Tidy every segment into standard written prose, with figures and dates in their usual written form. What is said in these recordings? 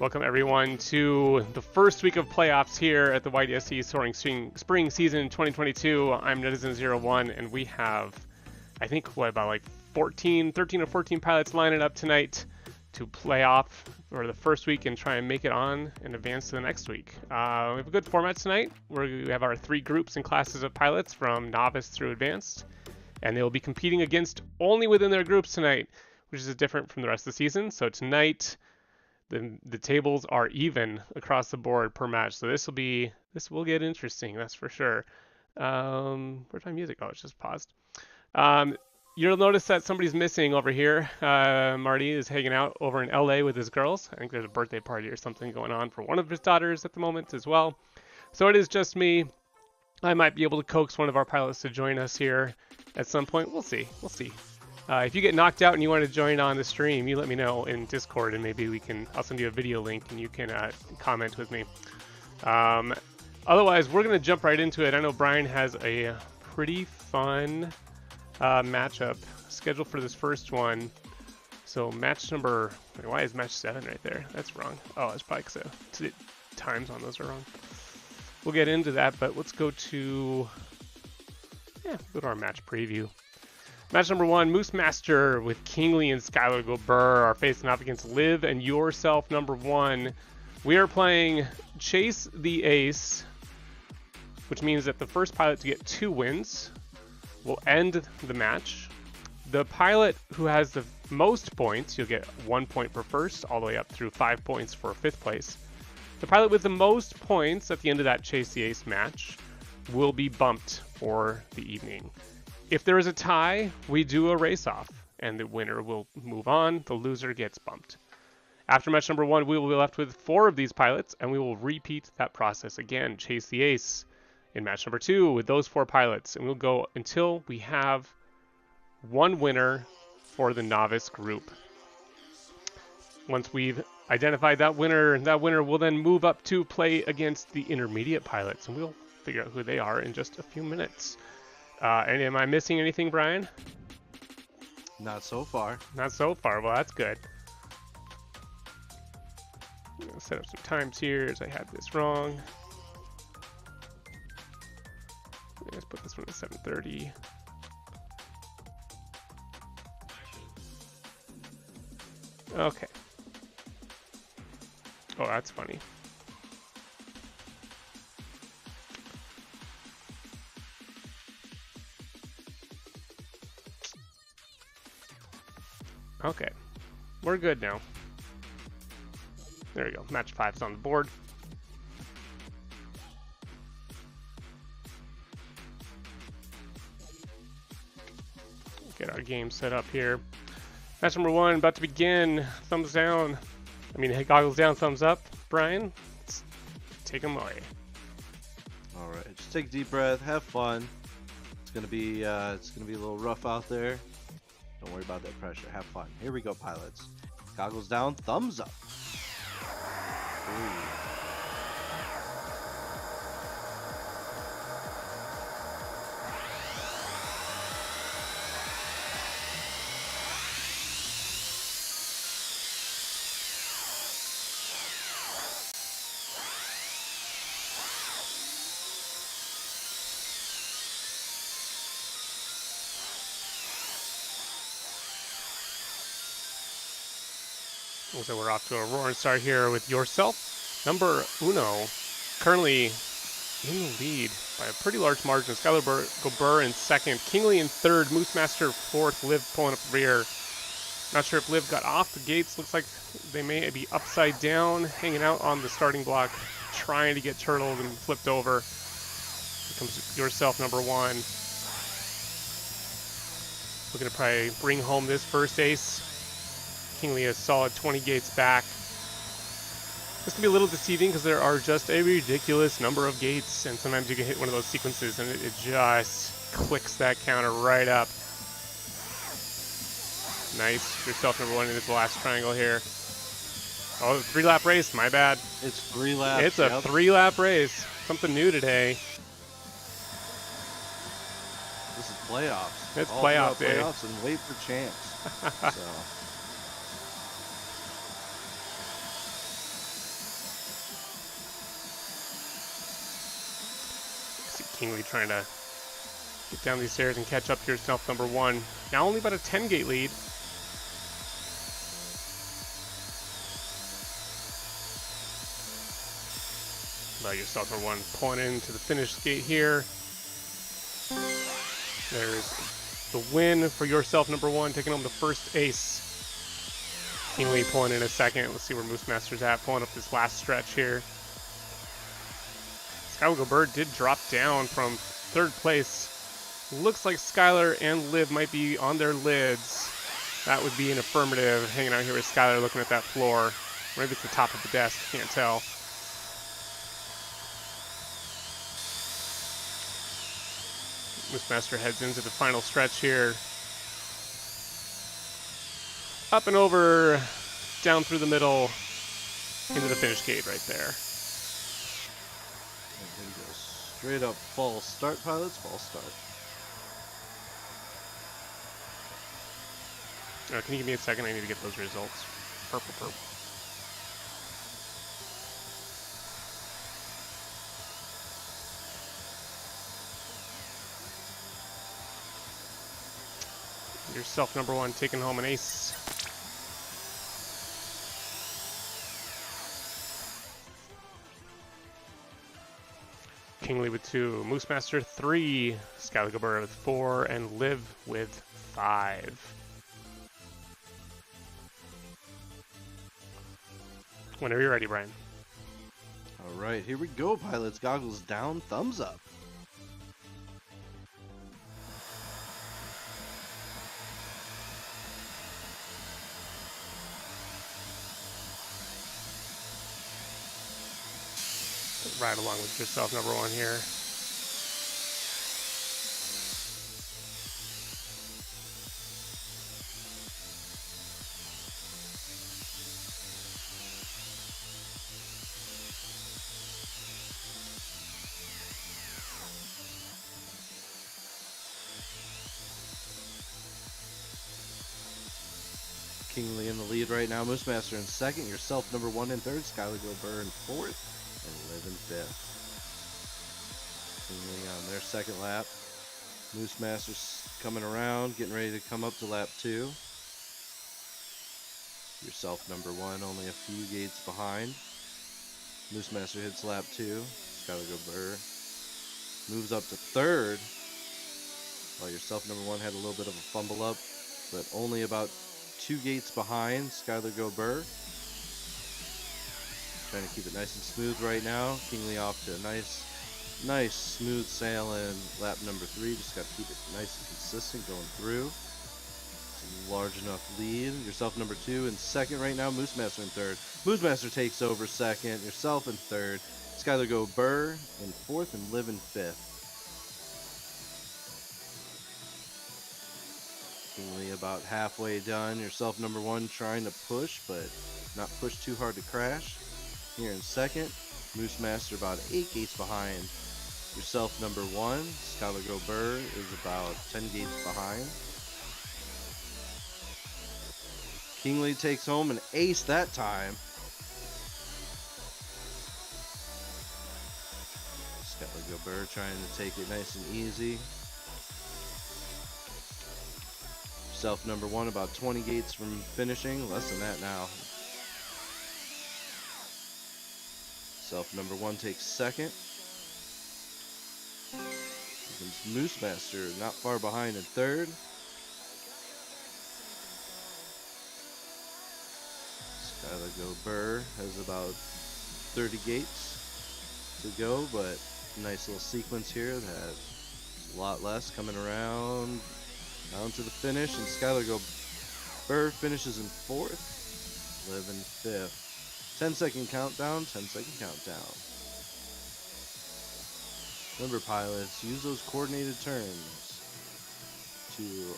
Welcome everyone to the first week of playoffs here at the YDSC Soaring Spring Season 2022. I'm Netizen01 and we have, I think, about like 13 or 14 pilots lining up tonight to play off for the first week and try and make it on and advance to the next week. We have a good format tonight. We have our 3 groups and classes of pilots from novice through advanced, and they will be competing against only within their groups tonight, which is different from the rest of the season. So tonight, the tables are even across the board per match. So this will get interesting, that's for sure. Where's my music? Oh, it's just paused. You'll notice that somebody's missing over here. Marty is hanging out over in LA with his girls. I think there's a birthday party or something going on for one of his daughters at the moment as well. So it is just me. I might be able to coax one of our pilots to join us here at some point. We'll see. If you get knocked out and you want to join on the stream, you let me know in Discord and maybe I'll send you a video link and you can comment with me. Otherwise, we're going to jump right into it. I know Brian has a pretty fun matchup scheduled for this first one. So match number, why is match 7 right there? That's wrong. Oh, it's probably because the times on those are wrong. We'll get into that, but let's go to our match preview. Match number 1, Moose Master with Kingly and Skylar Gobert are facing off against Liv and Yourself number 1. We are playing Chase the Ace, which means that the first pilot to get 2 wins will end the match. The pilot who has the most points, you'll get 1 point for first, all the way up through 5 points for 5th place. The pilot with the most points at the end of that Chase the Ace match will be bumped for the evening. If there is a tie, we do a race-off, and the winner will move on. The loser gets bumped. After match number 1, we will be left with 4 of these pilots, and we will repeat that process again. Chase the Ace in match number 2 with those 4 pilots, and we'll go until we have 1 winner for the novice group. Once we've identified that winner will then move up to play against the intermediate pilots, and we'll figure out who they are in just a few minutes. And am I missing anything, Brian? Not so far. Not so far. Well, that's good. I'm going to set up some times here as I had this wrong. Let's put this one at 7:30. Okay. Oh, that's funny. Okay, we're good now. There we go. Match 5 is on the board. Get our game set up here. Match number 1 about to begin. Thumbs down. Goggles down, thumbs up. Brian, let's take them away. All right, just take a deep breath. Have fun. It's gonna be a little rough out there. Don't worry about that pressure. Have fun. Here we go, pilots. Goggles down, thumbs up. Ooh. So we're off to a roaring start here with Yourself. Number 1, currently in the lead by a pretty large margin. Skylar Gobert in 2nd. Kingly in 3rd. Moose Master 4th. Liv pulling up the rear. Not sure if Liv got off the gates. Looks like they may be upside down, hanging out on the starting block, trying to get turtled and flipped over. Here comes Yourself, number 1. Looking to probably bring home this first ace. Kingly a solid 20 gates back. This can be a little deceiving because there are just a ridiculous number of gates, and sometimes you can hit one of those sequences and it just clicks that counter right up. Nice. Yourself number 1 in this last triangle here. Oh, 3-lap race. My bad. It's 3 laps. It's a 3-lap race. Something new today. This is playoffs. It's playoff day. Playoffs and wait for chance. So. Kingly trying to get down these stairs and catch up to yourself, number one. Now only about a 10 gate lead. About yourself, number one, pulling into the finish gate here. There's the win for yourself, number one, taking home the first ace. Kingly pulling in a second. Let's see where Moose Master's at, pulling up this last stretch here. Skylar Bird did drop down from third place. Looks like Skylar and Liv might be on their lids. That would be an affirmative, hanging out here with Skylar looking at that floor. Maybe it's the top of the desk, can't tell. Moose Master heads into the final stretch here. Up and over, down through the middle, into the finish gate right there. And then go straight up false start, pilots, false start. Can you give me a second? I need to get those results. Purple, purple. Yourself, number one, taking home an ace. Kingly with 2, Moose Master 3, Skylar Gilbert with 4, and Liv with 5. Whenever you're ready, Brian. All right, here we go, pilots. Goggles down, thumbs up. Ride along with yourself, number one here. Kingly in the lead right now. Moose Master in second. Yourself, number one and third. Skylar Gilbert in fourth. And Liv in fifth. Kingly on their second lap. Moose Master's coming around, getting ready to come up to lap 2. Yourself, number one, only a few gates behind. Moose Master hits lap 2. Skylar Gilbert moves up to third. While yourself, number one, had a little bit of a fumble up, but only about 2 gates behind Skylar Gilbert. Trying to keep it nice and smooth right now. Kingly off to a nice smooth sailing lap number 3. Just got to keep it nice and consistent going through. It's a large enough lead. Yourself, number 2, in second right now. Moose Master in third. Moose Master takes over second. Yourself in third. Skylar Gilbert in fourth and Liv in fifth. Kingly about halfway done. Yourself, number one, trying to push, but not push too hard to crash. Here in second. Moose Master about 8 gates behind. Yourself, number one. Skylar Gilbert is about 10 gates behind. Kingly takes home an ace that time. Skylar Gilbert trying to take it nice and easy. Yourself, number one, about 20 gates from finishing. Less than that now. Yourself, number one, takes second. Here comes Moose Master, not far behind in third. Skylar Gilbert has about 30 gates to go, but nice little sequence here that has a lot less coming around down to the finish, and Skylar Gilbert finishes in fourth, Liv in fifth. 10-second countdown, 10-second countdown. Remember, pilots, use those coordinated turns to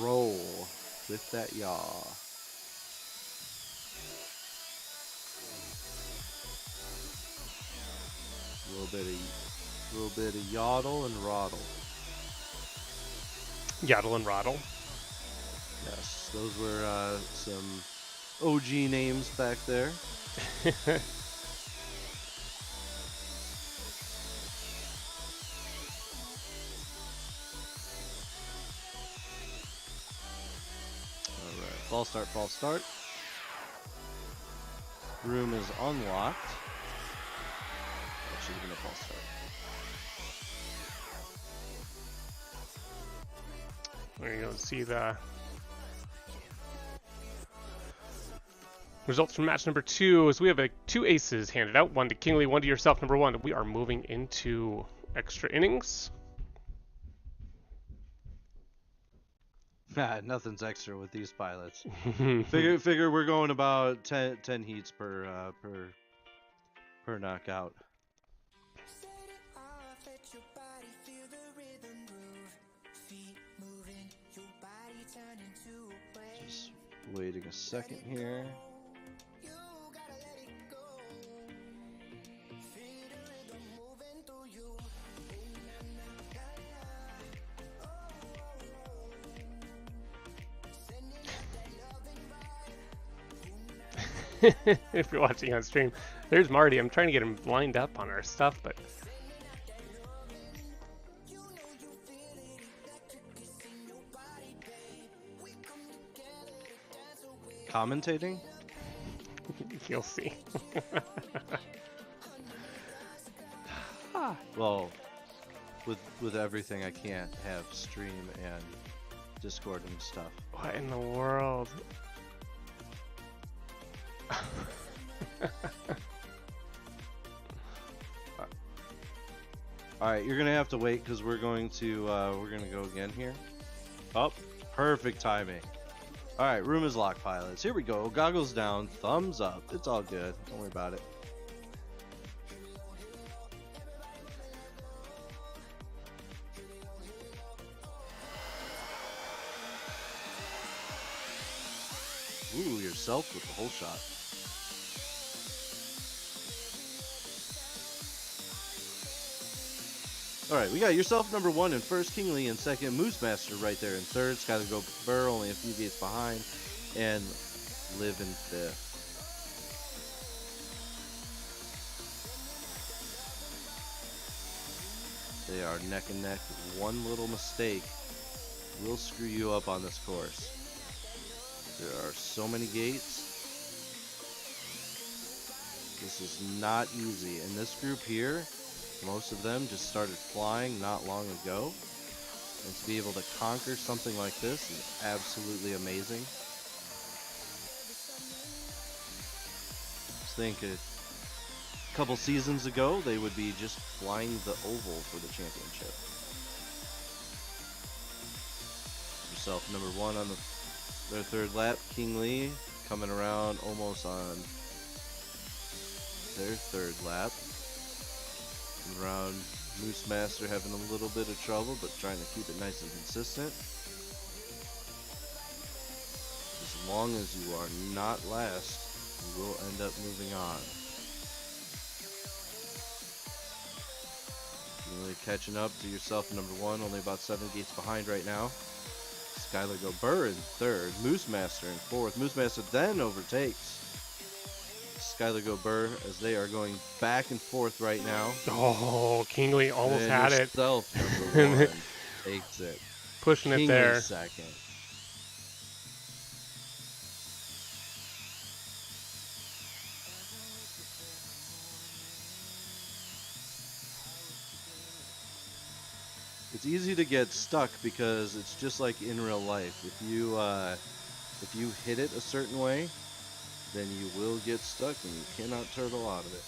roll with that yaw. A little bit of yodel and roddle. Yaddle and Roddle. Yes, those were some OG names back there. False start, false start. Room is unlocked. That should have been a false start. There you go. See the results from match number 2 is we have 2 aces handed out, 1 to Kingley, 1 to yourself, number 1. We are moving into extra innings. Nothing's extra with these pilots. Figure we're going about 10 heats per knockout. Just waiting a second here. If you're watching on stream, there's Marty. I'm trying to get him lined up on our stuff, but Commentating? you'll see. Well, with everything, I can't have stream and Discord and stuff. What in the world? All right, you're gonna have to wait because we're gonna go again here. Oh, perfect timing. All right, room is locked, pilots. Here we go. Goggles down, thumbs up. It's all good. Don't worry about it. Ooh, yourself with the whole shot. Alright, we got yourself number 1 in first, Kingley in second, Moose Master right there in third, Skylar Go Burr only a few gates behind, and Liv in fifth. They are neck and neck. One little mistake will screw you up on this course. There are so many gates. This is not easy. And this group here, most of them just started flying not long ago. And to be able to conquer something like this is absolutely amazing. Just think a couple seasons ago, they would be just flying the oval for the championship. Yourself number 1 on their third lap. Kingley coming around almost on their third lap. Coming around, Moose Master having a little bit of trouble, but trying to keep it nice and consistent. As long as you are not last, you will end up moving on. Kingley catching up to yourself number 1, only about 7 gates behind right now. Skylar Go Burr in third, Moose Master in fourth. Moose Master then overtakes Skylar Go Burr as they are going back and forth right now. Oh, Kingley almost and had it. Yourself, number 1, takes it. Pushing Kingley it there. second. It's easy to get stuck because it's just like in real life. If you hit it a certain way, then you will get stuck and you cannot turtle out of it.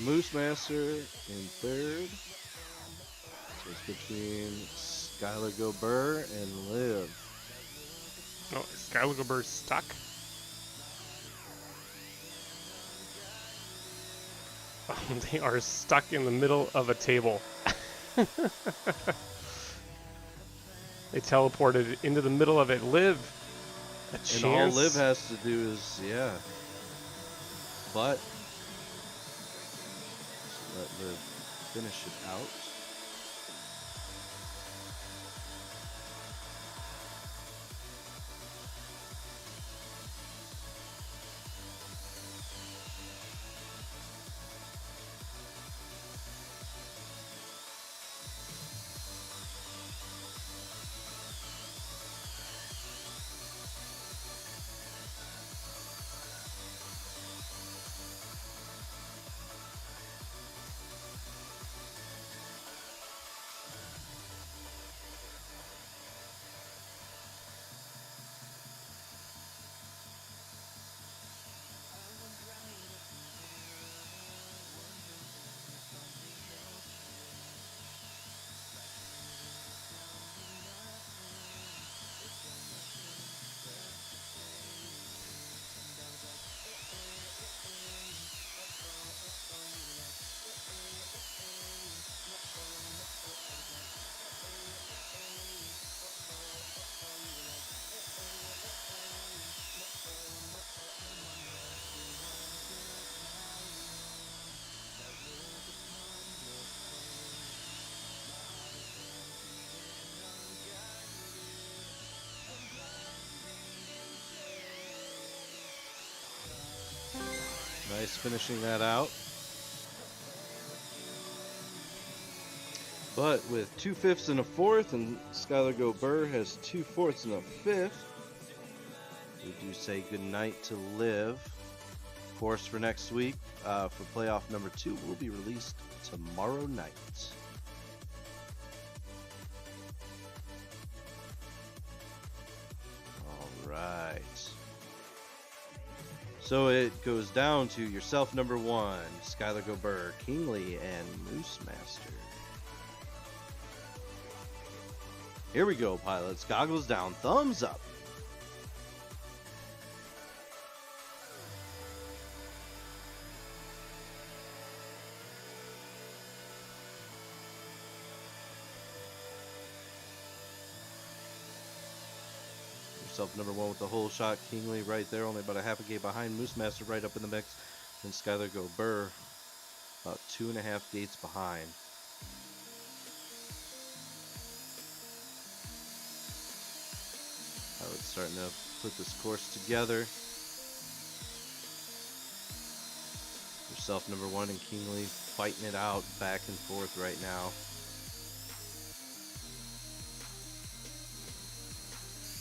Moose Master in third. So it's between Skylar Go Burr and Liv. Oh, is Skylar Go Burr stuck? Oh, they are stuck in the middle of a table. They teleported into the middle of it. Liv, a chance. And all Liv has to do is, but let Liv finish it out. finishing that out. But with 2/5 and a 4th, and Skylar Go Burr has 2/4 and a 5th, we do say goodnight to Liv. Of course, for next week, for playoff number 2, will be released tomorrow night. All right. So it goes down to yourself number 1, Skylar Go Burr, Kingly, and Moose Master. Here we go, pilots. Goggles down, thumbs up. Yourself number 1 with the whole shot. Kingly right there, only about a half a gate behind. Moose Master right up in the mix. And Skylar Go Burr about 2.5 gates behind. It's starting to put this course together. Yourself number 1 and Kingly fighting it out back and forth right now.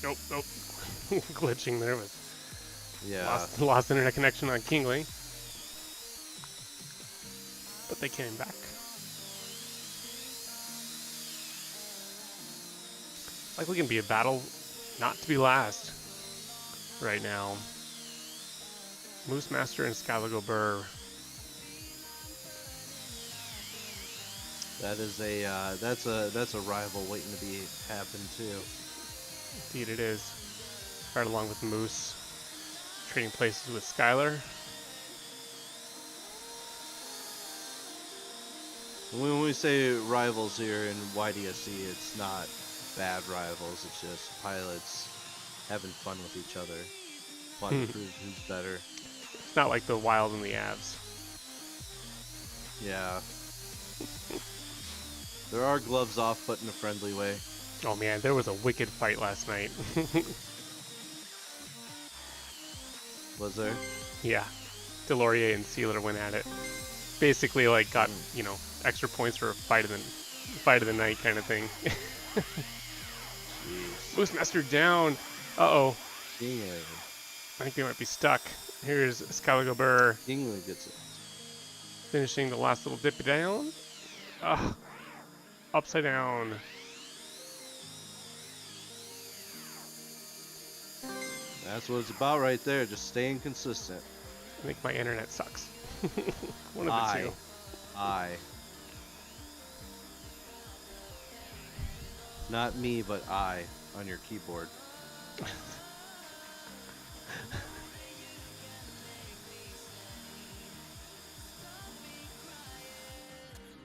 Nope. Glitching there with lost internet connection on Kingly. But they came back. Like we can be a battle not to be last right now. Moose Master and Skylar Go Burr. That is that's a rival waiting to be happen too. Indeed it is. Right along with Moose, trading places with Skylar. When we say rivals here in YDSC, it's not bad rivals, it's just pilots having fun with each other. Fun to prove who's better. It's not like the Wild and the Avs. Yeah. There are gloves off, but in a friendly way. Oh man, there was a wicked fight last night. Was there? Yeah. Delorier and Sealer went at it. Basically like got, extra points for fight of the night kind of thing. Moose Master down. Uh-oh. Kingly. I think they might be stuck. Here's Skylar Go Burr. Kingly gets it. Finishing the last little dip down. Ugh. Upside down. That's what it's about right there. Just staying consistent. I think my internet sucks. One of the two. Not me, but I on your keyboard.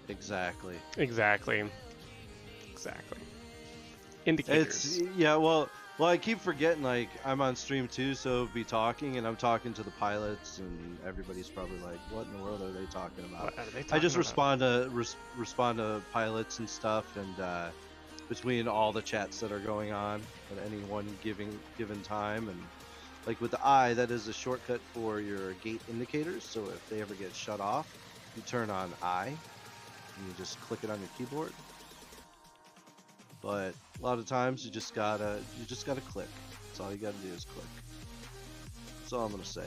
Exactly. Indicators. Well, I keep forgetting, like, I'm on stream too, so be talking, and I'm talking to the pilots, and everybody's probably like, what in the world are they talking about? What are they talking I just about? respond to pilots and stuff, and between all the chats that are going on at any one given time, and like with the eye, that is a shortcut for your gate indicators, so if they ever get shut off, you turn on eye, and you just click it on your keyboard. But a lot of times you just gotta click. That's all you gotta do is click. That's all I'm gonna say.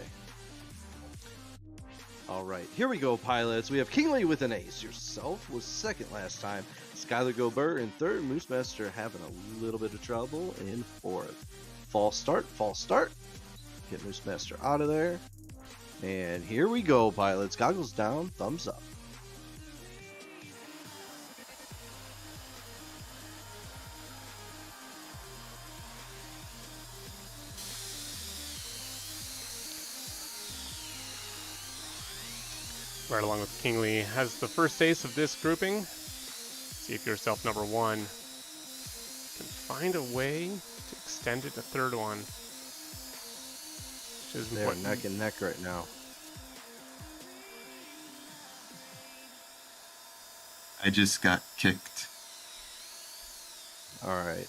All right, here we go, pilots. We have Kingly with an ace. Yourself was second last time. Skylar Go Burr in third. Moose Master having a little bit of trouble in fourth. False start. Get Moose Master out of there. And here we go, pilots. Goggles down, thumbs up. Right along with Kingly has the first ace of this grouping. See if yourself number 1 can find a way to extend it to third one. Which is They're neck and neck right now. I just got kicked. All right.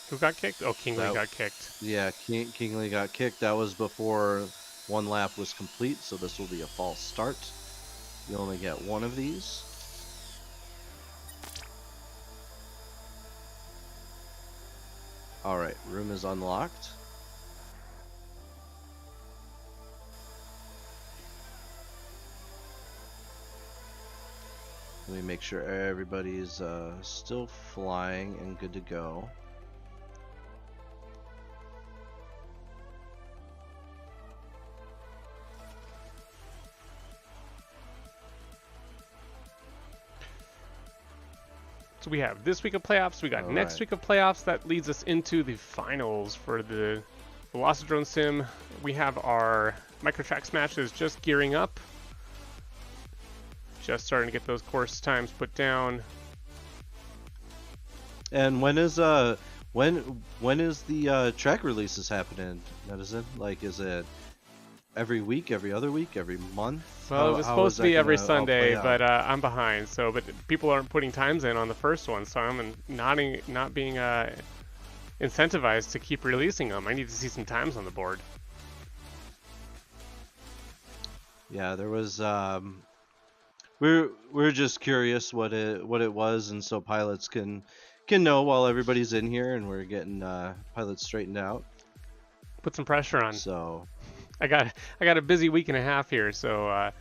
Who got kicked? Oh, Kingly got kicked. Yeah, Kingly got kicked. That was before 1 lap was complete, so this will be a false start. You only get 1 of these. Alright, room is unlocked. Let me make sure everybody's still flying and good to go. So we have this week of playoffs, we got next week of playoffs. That leads us into the finals for the Velocidrone Sim. We have our Microtracks matches just gearing up. Just starting to get those course times put down. And when is when is the track releases happening, Medicine? Like, is it every week, every other week, every month? Well, it was supposed to be every Sunday, but I'm behind. So, but people aren't putting times in on the first one, so I'm not being incentivized to keep releasing them. I need to see some times on the board. Yeah, there was. We're just curious what it was, and so pilots can know while everybody's in here, and we're getting pilots straightened out. Put some pressure on. So. I got a busy week and a half here, so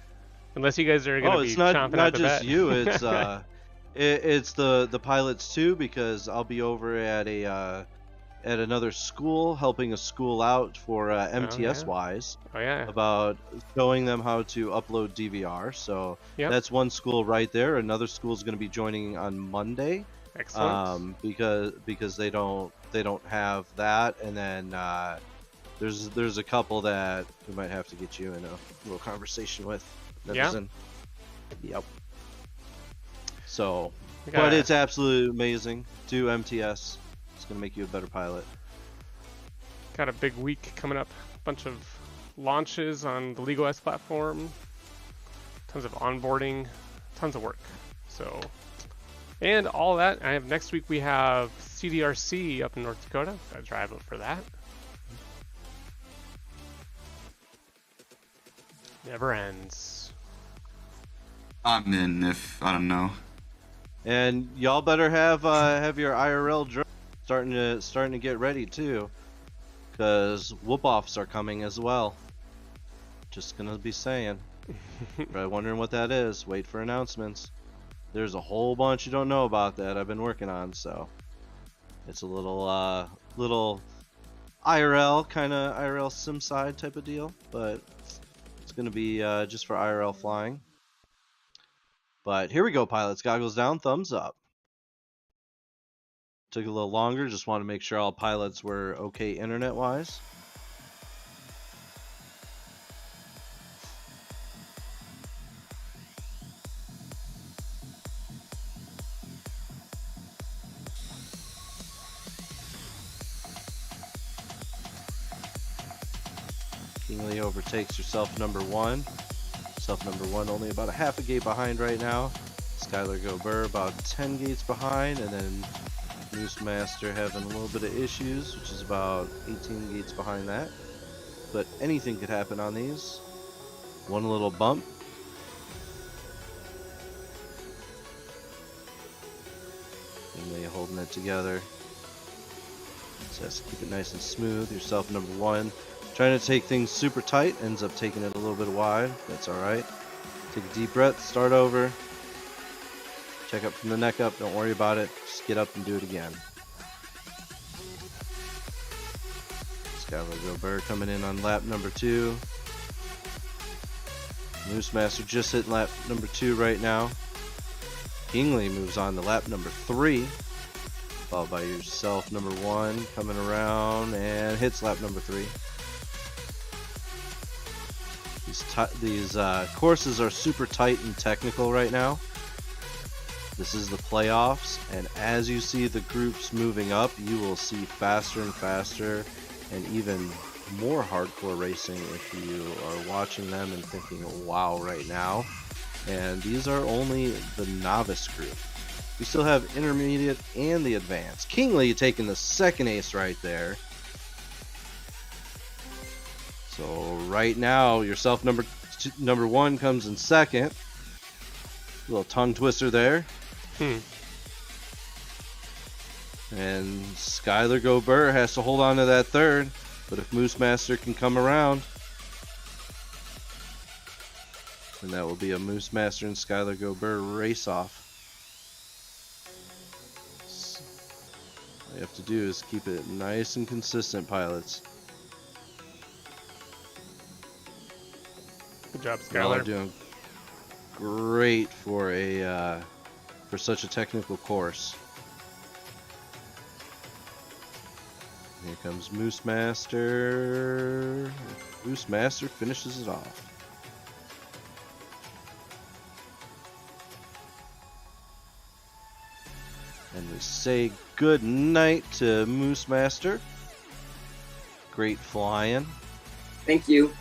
unless you guys are gonna be chomping at the bit. Oh, it's not just you. It's it's the pilots too, because I'll be over at another school helping a school out for MTS wise. Oh yeah. About showing them how to upload DVR. So that's one school right there. Another school is going to be joining on Monday. Excellent. Because they don't have that, and then. There's a couple that we might have to get you in a little conversation with. Yep. So, but it's absolutely amazing. Do MTS. It's gonna make you a better pilot. Got a big week coming up. Bunch of launches on the LegoS platform. Tons of onboarding. Tons of work. So, and all that. I have next week. We have CDRC up in North Dakota. Gotta drive up for that. Never ends. I'm in if I don't know. And y'all better have your IRL drone starting to get ready too, because whoop-offs are coming as well. Just gonna be saying. Probably wondering what that is. Wait for announcements. There's a whole bunch you don't know about that I've been working on, so it's a little IRL kind of IRL sim side type of deal, but. Going to be just for IRL flying. But here we go, pilots. Goggles down, thumbs up. Took a little longer. Just want to make sure all pilots were okay internet wise. Kingley overtakes yourself number 1. Self number 1 only about a half a gate behind right now. Skylar Gobert about 10 gates behind, and then Moose Master having a little bit of issues, which is about 18 gates behind that. But anything could happen on these. One little bump. Kingley holding it together. So has to keep it nice and smooth. Yourself number 1. Trying to take things super tight, ends up taking it a little bit wide. That's alright. Take a deep breath, start over. Check up from the neck up, don't worry about it. Just get up and do it again. Skylar Gobert coming in on lap number 2. Moose Master just hitting lap number 2 right now. Kingley moves on to lap number 3. Followed by yourself number 1 coming around and hits lap number 3. These courses are super tight and technical right now. This is the playoffs, and as you see the groups moving up, you will see faster and faster and even more hardcore racing if you are watching them and thinking, wow, right now. And these are only the novice group. We still have intermediate and the advanced. Kingley taking the second ace right there. So right now, yourself number one comes in second. Little tongue twister there. And Skylar Gobert has to hold on to that third. But if Moose Master can come around, then that will be a Moose Master and Skylar Gobert race off. So all you have to do is keep it nice and consistent, pilots. Good job, Y'all are Skylar. doing great for a for such a technical course. Here comes Moose Master. Moose Master finishes it off. And we say good night to Moose Master. Great flying. Thank you.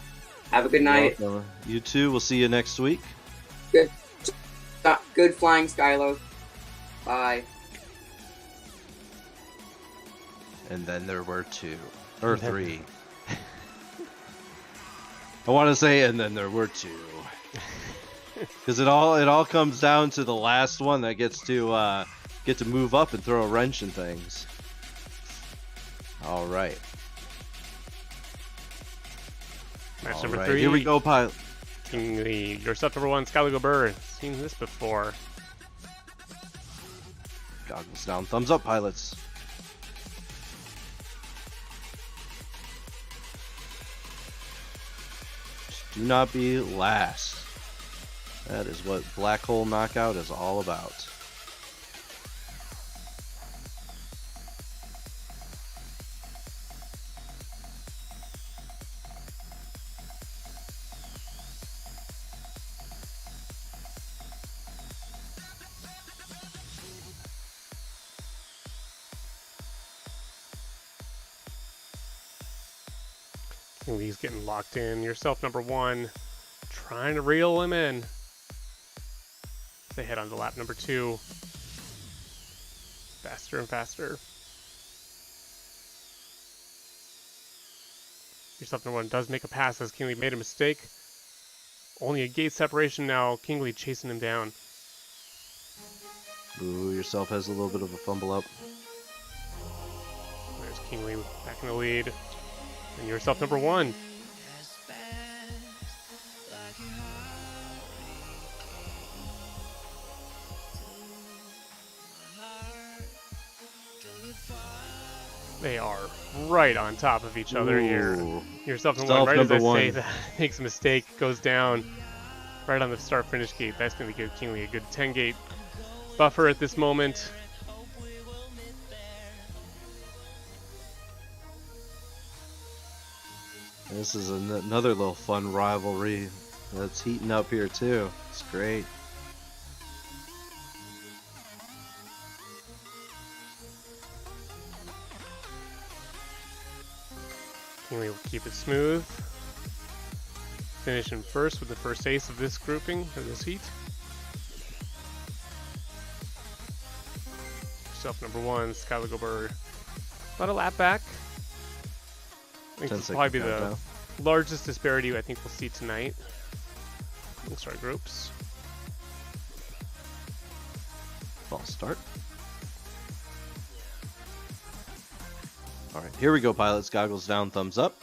Have a good night. Welcome. You too. We'll see you next week. Good flying, Skylar. Bye. And then there were two. Or three. I want to say, and then there were two. Because it all comes down to the last one that gets to move up and throw a wrench in things. All right. Match All number right, 3. here we go, pilot. Kingley, yourself number 1, Skylar Gobert. Seen this before. Goggles down, thumbs up, pilots. Just do not be last. That is what Black Hole Knockout is all about. Kingley's getting locked in. Yourself number 1, trying to reel him in. They head on to lap number 2. Faster and faster. Yourself number 1 does make a pass as Kingley made a mistake. Only a gate separation now. Kingley chasing him down. Ooh, yourself has a little bit of a fumble up. There's Kingley back in the lead. And yourself number 1. They are right on top of each other here. Ooh. Yourself number 1, right as I Number one. say that, makes a mistake, goes down right on the start-finish gate. That's going to give Kingley a good 10-gate buffer at this moment. This is another little fun rivalry that's heating up here too. It's great. Kingley will keep it smooth. Finishing first with the first ace of this grouping, or this heat. Yourself number 1, Skylar Gobert. About a lap back. I think this will probably be the largest disparity I think we'll see tonight amongst our groups. False start. All right, here we go, pilots. Goggles down, thumbs up.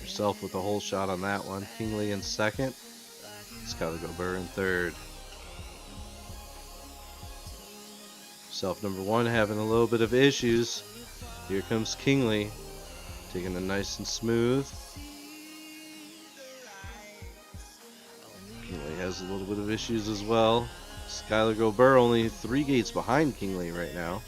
Yourself with a whole shot on that one. Kingley in second. Skylar Gobert in third. Yourself number 1 having a little bit of issues. Here comes Kingley, taking it nice and smooth. Kingley has a little bit of issues as well. Skylar Gobert only 3 gates behind Kingley right now.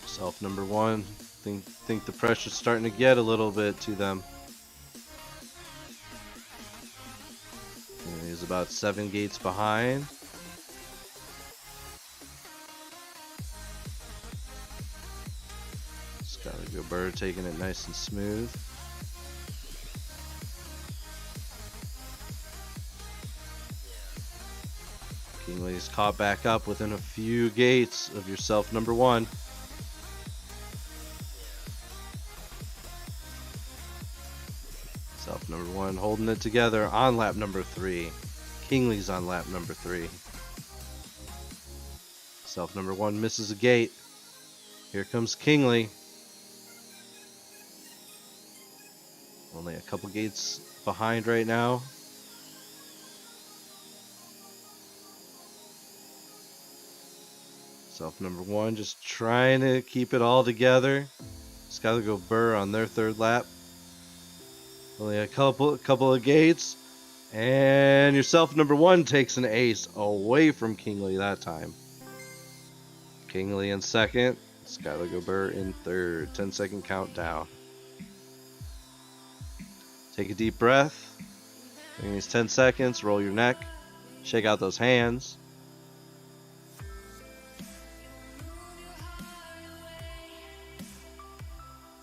Self number 1, think the pressure's starting to get a little bit to them. And he's about 7 gates behind. Go Bird taking it nice and smooth. Kingly's caught back up within a few gates of yourself, number 1. Self number 1 holding it together on lap number 3. Kingly's on lap number 3. Self number 1 misses a gate. Here comes Kingly. Only a couple gates behind right now. Self number 1 just trying to keep it all together. Skylar Go Burr on their 3rd lap. Only a couple of gates. And yourself number 1 takes an ace away from Kingly that time. Kingly in 2nd. Skylar Go Burr in 3rd. 10-second countdown. Take a deep breath. During these 10 seconds, roll your neck. Shake out those hands.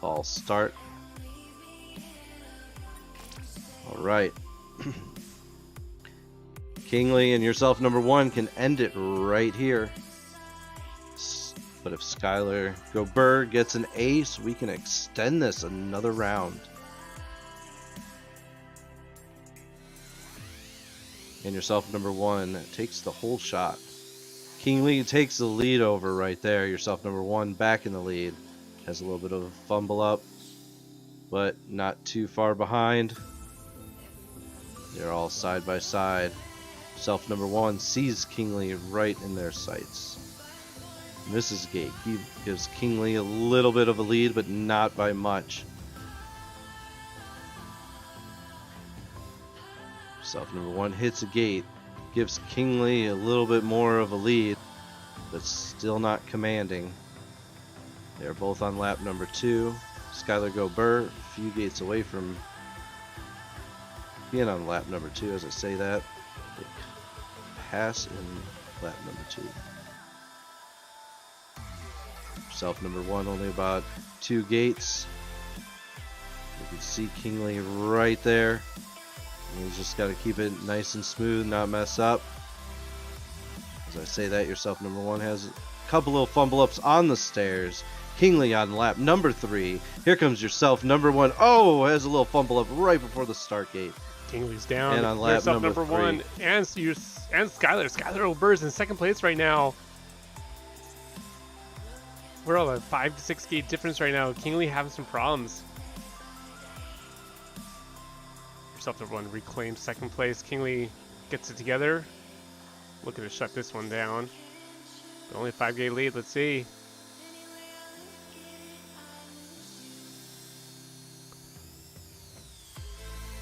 False start. Alright. Kingly and yourself number 1 can end it right here. But if Skylar Go Burr gets an ace, we can extend this another round. And yourself number 1 takes the whole shot. Kingly takes the lead over right there. Yourself number 1 back in the lead. Has a little bit of a fumble up, but not too far behind. They're all side by side. Self number 1 sees Kingly right in their sights. Misses gate. He gives Kingly a little bit of a lead, but not by much. Self number 1 hits a gate, gives Kingly a little bit more of a lead, but still not commanding. They're both on lap number 2. Skylar Go Burr, a few gates away from being on lap number 2 as I say that. They pass in lap number 2. Self number 1 only about 2 gates. You can see Kingly right there. And he's just got to keep it nice and smooth, not mess up. As I say that, yourself number 1 has a couple little fumble ups on the stairs. Kingly on lap number 3. Here comes yourself number 1. Oh, has a little fumble up right before the start gate. Kingly's down. And on lap yourself number 1 and Skylar. Skylar Go Burr's in 2nd place right now. We're all a 5 to 6 gate difference right now. Kingly having some problems. Yourself number 1 reclaims 2nd place. Kingly gets it together. Looking to shut this one down. But only a 5 gate lead. Let's see.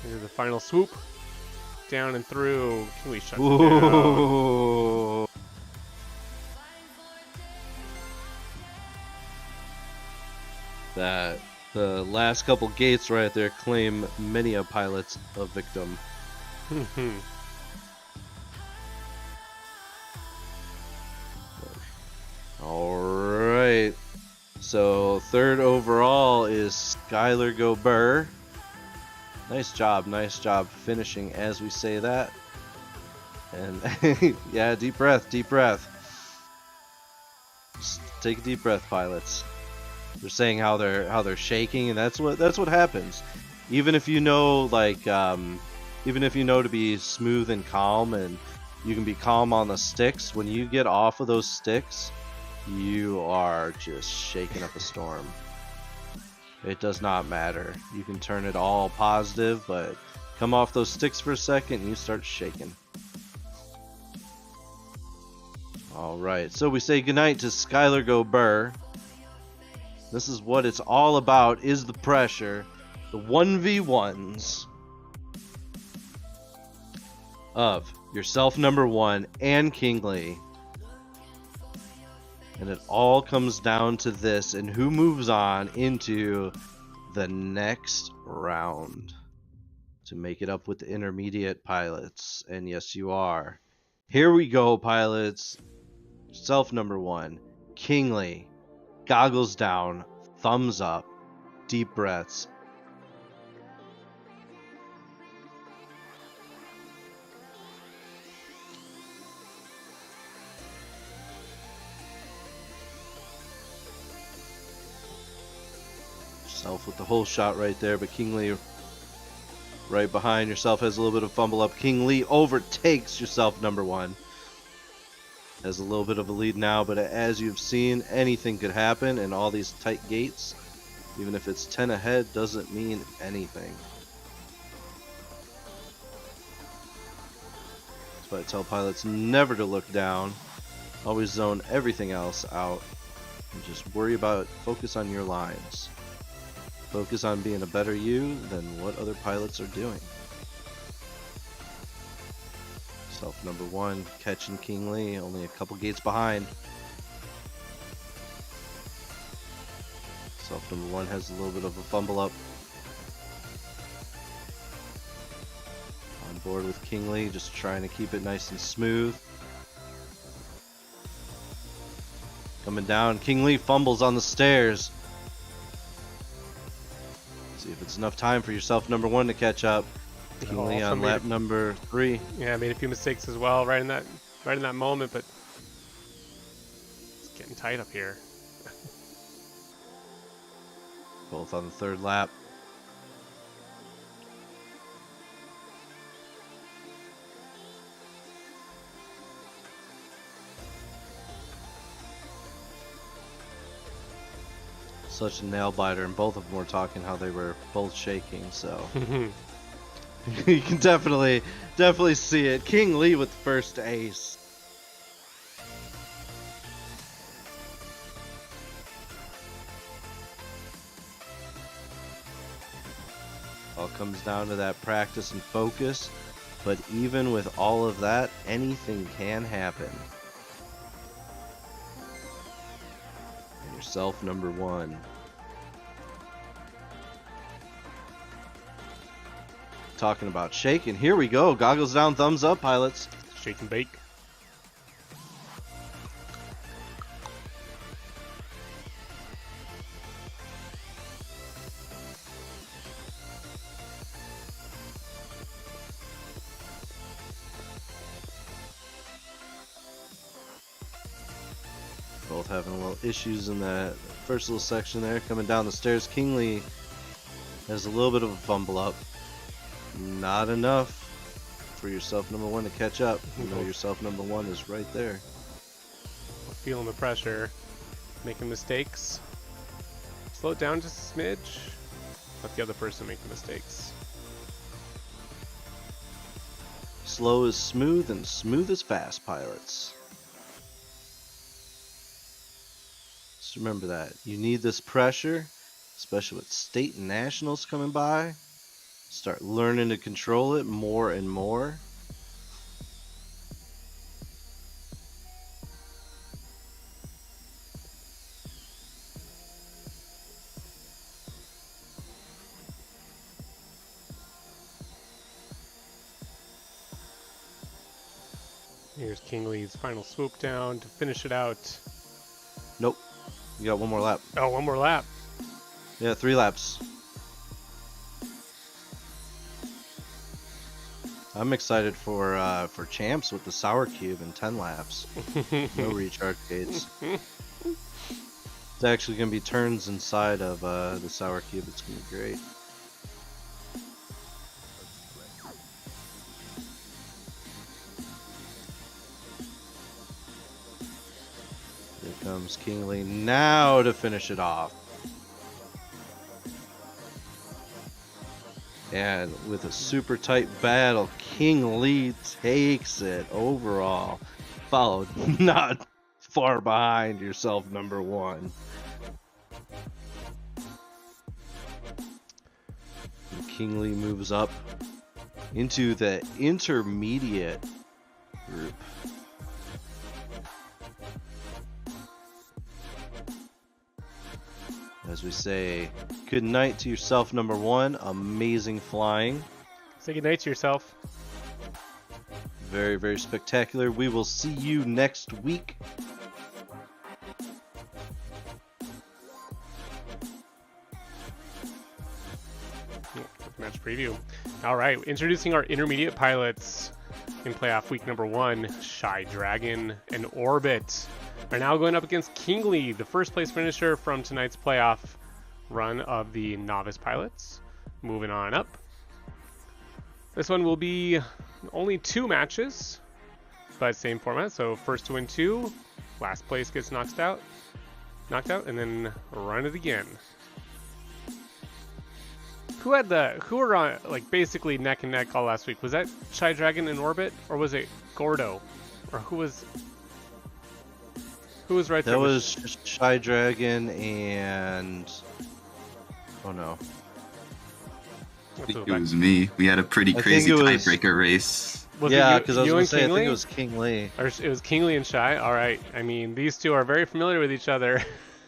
Here's the final swoop. Down and through. Kingly shuts it down. That the last couple gates right there claim many a pilot's a victim. Alright. So 3rd overall is Skylar Go Burr. Nice job finishing as we say that. And yeah, deep breath. Just take a deep breath, pilots. They're saying how they're shaking, and that's what happens. Even if you know, like, even if you know to be smooth and calm, and you can be calm on the sticks, when you get off of those sticks, you are just shaking up a storm. It does not matter. You can turn it all positive, but come off those sticks for a second, and you start shaking. All right, so we say goodnight to Skylar Go Burr. This is what it's all about, is the pressure. The 1v1s of yourself number 1 and Kingly. And it all comes down to this and who moves on into the next round to make it up with the intermediate pilots. And yes, you are. Here we go, pilots. Self number 1, Kingly. Goggles down, thumbs up. deep breaths. Yourself with the whole shot right there, but King Lee right behind yourself has a little bit of fumble up. King Lee overtakes yourself number one. Has a little bit of a lead now, but as you've seen, anything could happen in all these tight gates. Even if it's 10 ahead, doesn't mean anything. That's why I tell pilots never to look down. Always zone everything else out. And just worry about, focus on your lines. Focus on being a better you than what other pilots are doing. Self number one, catching King Lee, only a couple gates behind. Self number one has a little bit of a fumble up. On board with King Lee, just trying to keep it nice and smooth. Coming down, King Lee fumbles on the stairs. See if it's enough time for yourself number one to catch up. King Lee on lap number 3. Yeah, I made a few mistakes as well right in that moment, but it's getting tight up here. Both on the 3rd lap. Such a nail biter, and both of them were talking how they were both shaking, so you can definitely see it. King Lee with the first ace. All comes down to that practice and focus, but even with all of that, anything can happen. And yourself number one. Talking about shaking, here we go. Goggles down, thumbs up, pilots. Shake and bake. Both having a little issues in that first little section there. Coming down the stairs, King Lee has a little bit of a fumble up. Not enough for yourself number one to catch up. You know yourself number one is right there. Feeling the pressure, making mistakes. Slow it down just a smidge. Let the other person make the mistakes. Slow is smooth and smooth is fast, pilots. Just remember that. You need this pressure, especially with state and nationals coming by. Start learning to control it more and more. Here's King Lee's final swoop down to finish it out. Nope. You got one more lap. Oh, one more lap. Yeah, 3 laps. I'm excited for champs with the sour cube in 10 laps. No recharge gates. It's actually going to be turns inside of the sour cube. It's going to be great. Here comes King Lee now to finish it off. And with a super tight battle, King Lee takes it overall. Followed not far behind yourself number one. And King Lee moves up into the intermediate group. As we say, good night to yourself number one. Amazing flying. Say good night to yourself. Very, very spectacular. We will see you next week. match preview. All right, introducing our intermediate pilots in playoff week number 1. Shy Dragon and Orbit are now going up against Kingly, the first place finisher from tonight's playoff run of the novice pilots. Moving on up. This one will be only 2 matches, but same format. So first to win 2, last place gets knocked out, and then run it again. Who were on like basically neck and neck all last week? Was that Shy Dragon in Orbit, or was it Gordo, or who was right there? That was Shy Dragon and oh no, I think it was me. We had a pretty crazy tiebreaker race. Yeah, because I was going to say, I think it was King Lee. Or it was Kingly and Shy? Alright, I mean, these two are very familiar with each other.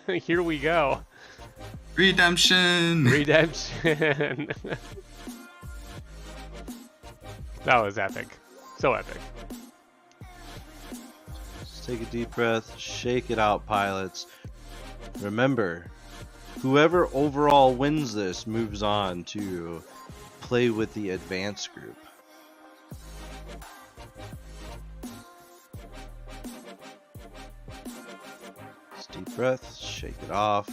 Here we go. Redemption! Redemption! That was epic. So epic. Just take a deep breath, shake it out, pilots. Remember, whoever overall wins this moves on to play with the advanced group. Just deep breath, shake it off.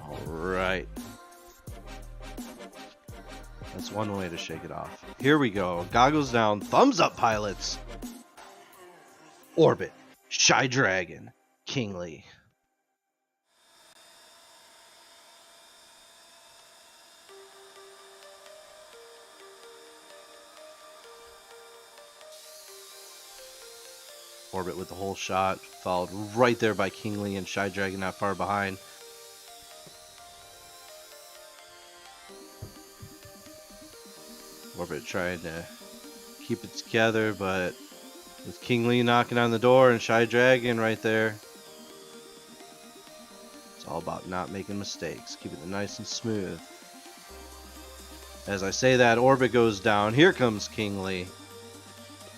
Alright. That's one way to shake it off. Here we go. Goggles down. Thumbs up, pilots. Orbit. Shy Dragon. Kingly. Orbit with the whole shot. Followed right there by Kingly and Shy Dragon not far behind. Orbit trying to keep it together, but with Kingly knocking on the door and Shy Dragon right there, it's all about not making mistakes, keeping it nice and smooth. As I say that, Orbit goes down. Here comes Kingly,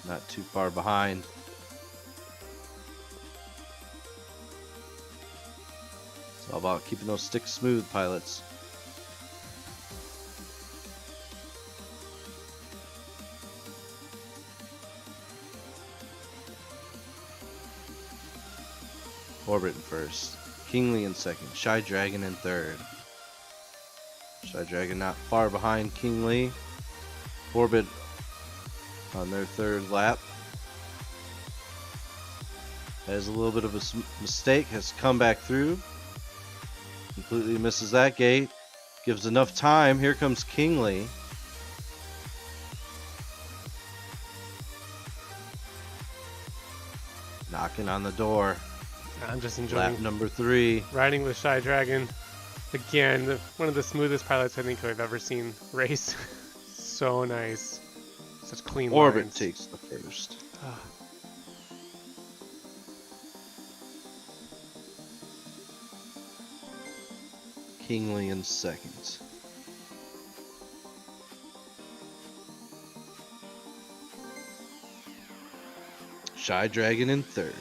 not too far behind. It's all about keeping those sticks smooth, pilots. Orbit in first, Kingly in second, Shy Dragon in third. Shy Dragon not far behind Kingly. Orbit on their third lap. Has a little bit of a mistake, has come back through. Completely misses that gate. Gives enough time. Here comes Kingly. Knocking on the door. I'm just enjoying lap number 3. Riding with Shy Dragon. Again, one of the smoothest pilots I think I've ever seen race. So nice. Such clean Orbit lines. takes the first. Kingly in second. Shy Dragon in third.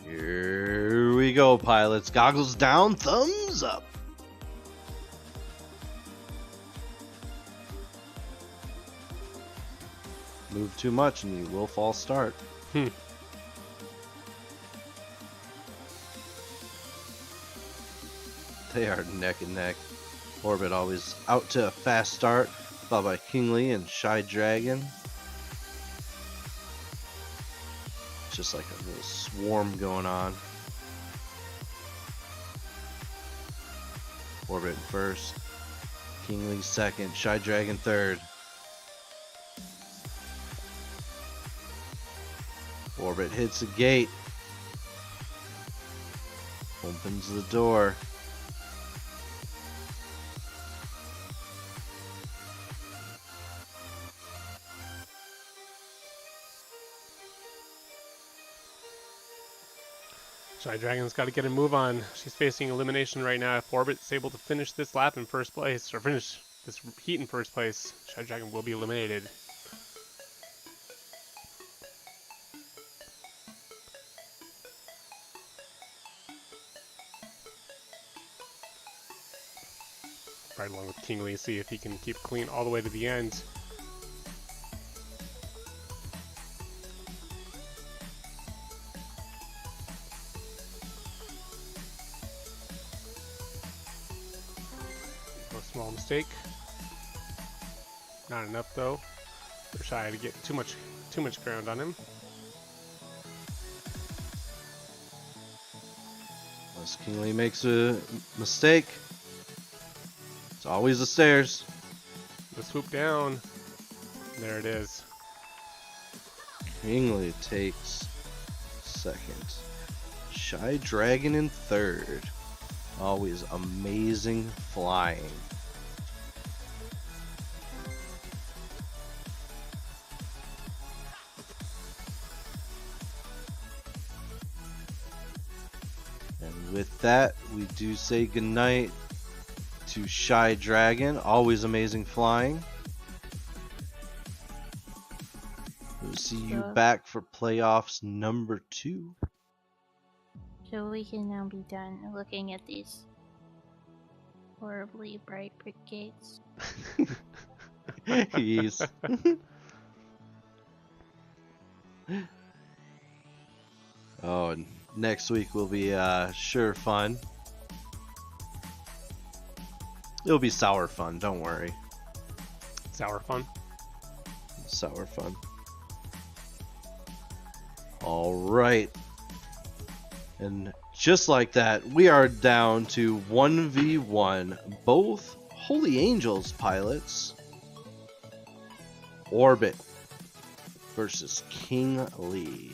Here we go, pilots. Goggles down, thumbs up. Move too much and you will false start. They are neck and neck. Orbit always out to a fast start, followed by Kingly and Shy Dragon. It's just like a little swarm going on. Orbit in first, Kingly second, Shy Dragon third. Orbit hits the gate. Opens the door. Shy Dragon's got to get a move on. She's facing elimination right now. If Orbit's able to finish this lap in first place, or finish this heat in first place, Shadow Dragon will be eliminated. Right along with Kingly, see if he can keep clean all the way to the end. A small mistake. Not enough though. They're shy to get too much ground on him. Unless Kingly makes a mistake, it's always the stairs. The swoop down. There it is. Kingly takes second. Shy Dragon in third. Always amazing flying. And with that, we do say goodnight to Shy Dragon. Always amazing flying. We'll see you back for playoffs number 2. So we can now be done looking at these horribly bright brick gates. Yes. Oh, and next week will be sure fun. It'll be sour fun, don't worry. Sour fun. Sour fun. Alright. And just like that, we are down to 1v1. Both Holy Angels pilots. Orbit versus King Lee.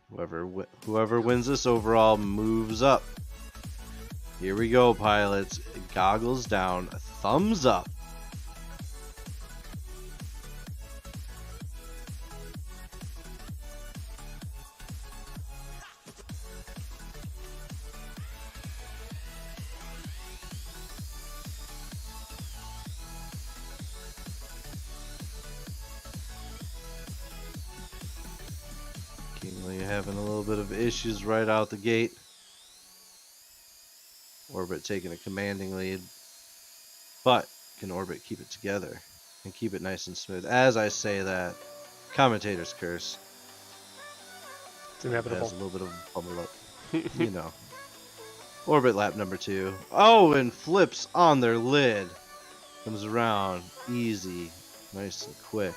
Whoever wins this overall moves up. Here we go, pilots. Goggles down. Thumbs up. Kingly having a little bit of issues right out the gate. Orbit taking a commanding lead. But can Orbit keep it together and keep it nice and smooth? As I say that, commentator's curse. It's inevitable. Has a little bit of bubble up. You know. Orbit lap number 2. Oh, and flips on their lid. Comes around easy, nice and quick.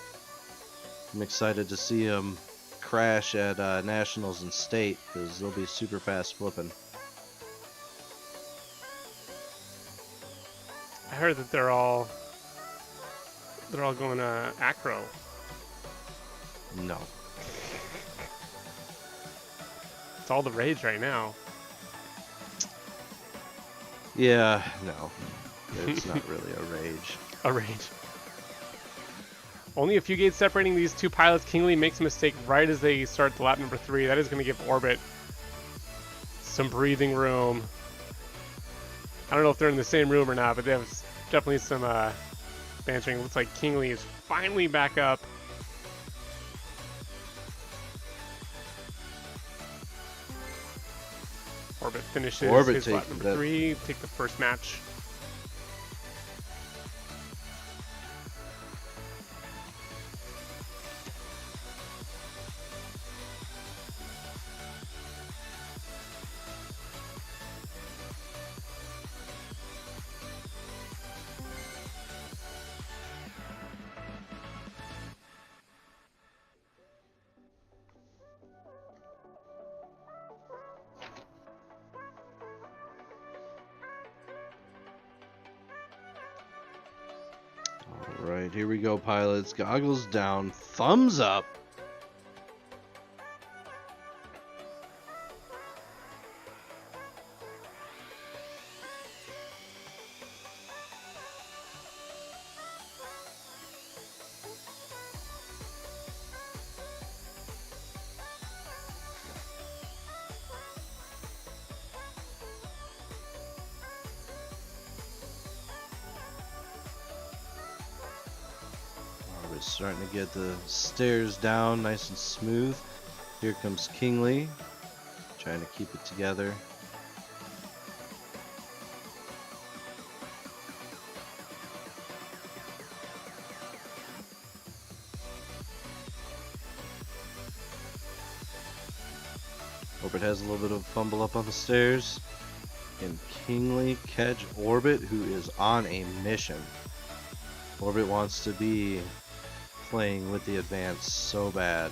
I'm excited to see him crash at Nationals and State because they'll be super fast flipping. I heard that they're all going acro. No. It's all the rage right now. Yeah, no. It's not really a rage. A rage. Only a few gates separating these two pilots. Kingly makes a mistake right as they start the lap number 3. That is going to give Orbit some breathing room. I don't know if they're in the same room or not, but they have definitely some bantering. Looks like Kingly is finally back up. Orbit finishes his lap number 3. Take the first match. Alright, here we go, pilots. Goggles down, thumbs up. starting to get the stairs down nice and smooth. Here comes Kingly, trying to keep it together. Orbit has a little bit of a fumble up on the stairs. And Kingly catch Orbit, who is on a mission. Orbit wants to be playing with the advance so bad.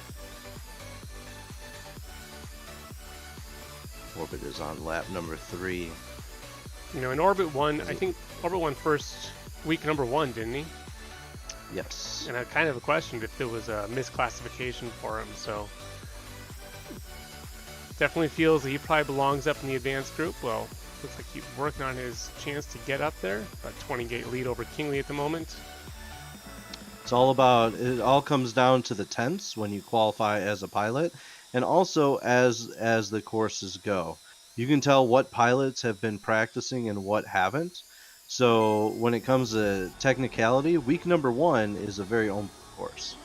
Orbit is on lap number 3. You know, in Orbit won, I think Orbit won first week number 1, didn't he? Yes. And I kind of questioned if there was a misclassification for him, so definitely feels that he probably belongs up in the advanced group. Well, looks like he's working on his chance to get up there. A 20-gate lead over Kingly at the moment. It's all about, it all comes down to the tenths when you qualify as a pilot, and also as the courses go. You can tell what pilots have been practicing and what haven't. So when it comes to technicality, week number 1 is a very own course.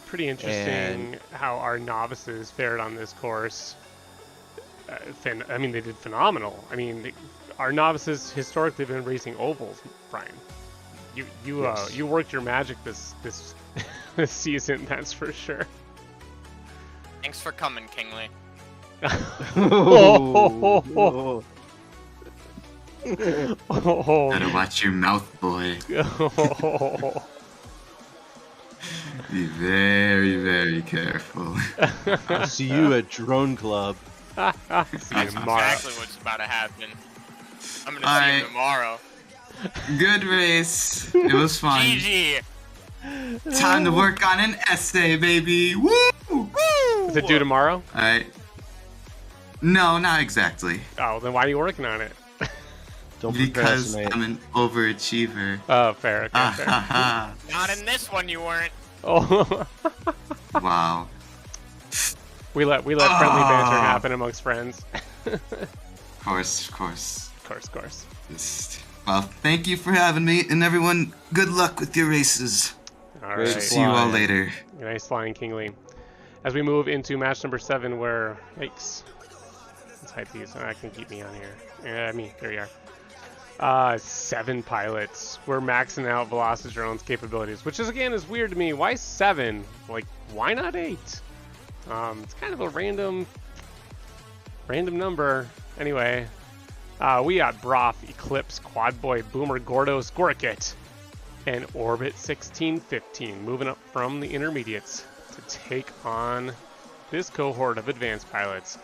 Pretty interesting how our novices fared on this course. I mean, they did phenomenal. I mean, our novices historically have been racing ovals, Brian. You worked your magic this this season, that's for sure. Thanks for coming, Kingly. Oh. Better watch your mouth, boy. Be very, very careful. I'll see you at Drone Club. See you That's tomorrow. exactly what's about to happen. I'm gonna see you tomorrow. Good race. It was fun. GG. Time to work on an essay, baby. Woo! Is it due tomorrow? Alright. No, not exactly. Oh, then why are you working on it? Don't Because procrastinate. I'm an overachiever. Oh, fair. Okay, fair. Not in this one, you weren't. Oh, Wow. we let friendly banter happen amongst friends. Of course. Of course. Well, thank you for having me, and everyone, good luck with your races. All Great. right. See you all later. Nice flying, Kingly. As we move into match number 7, where yikes, let's hide these. I can keep me on here. Yeah, there you are. 7 pilots. We're maxing out Velocidrone's capabilities, which is weird to me. Why 7? Like, why not 8? It's kind of a random number. Anyway, we got Broth, Eclipse, Quad Boy, Boomer, Gordo, Squirkit, and Orbit 1615 moving up from the intermediates to take on this cohort of advanced pilots.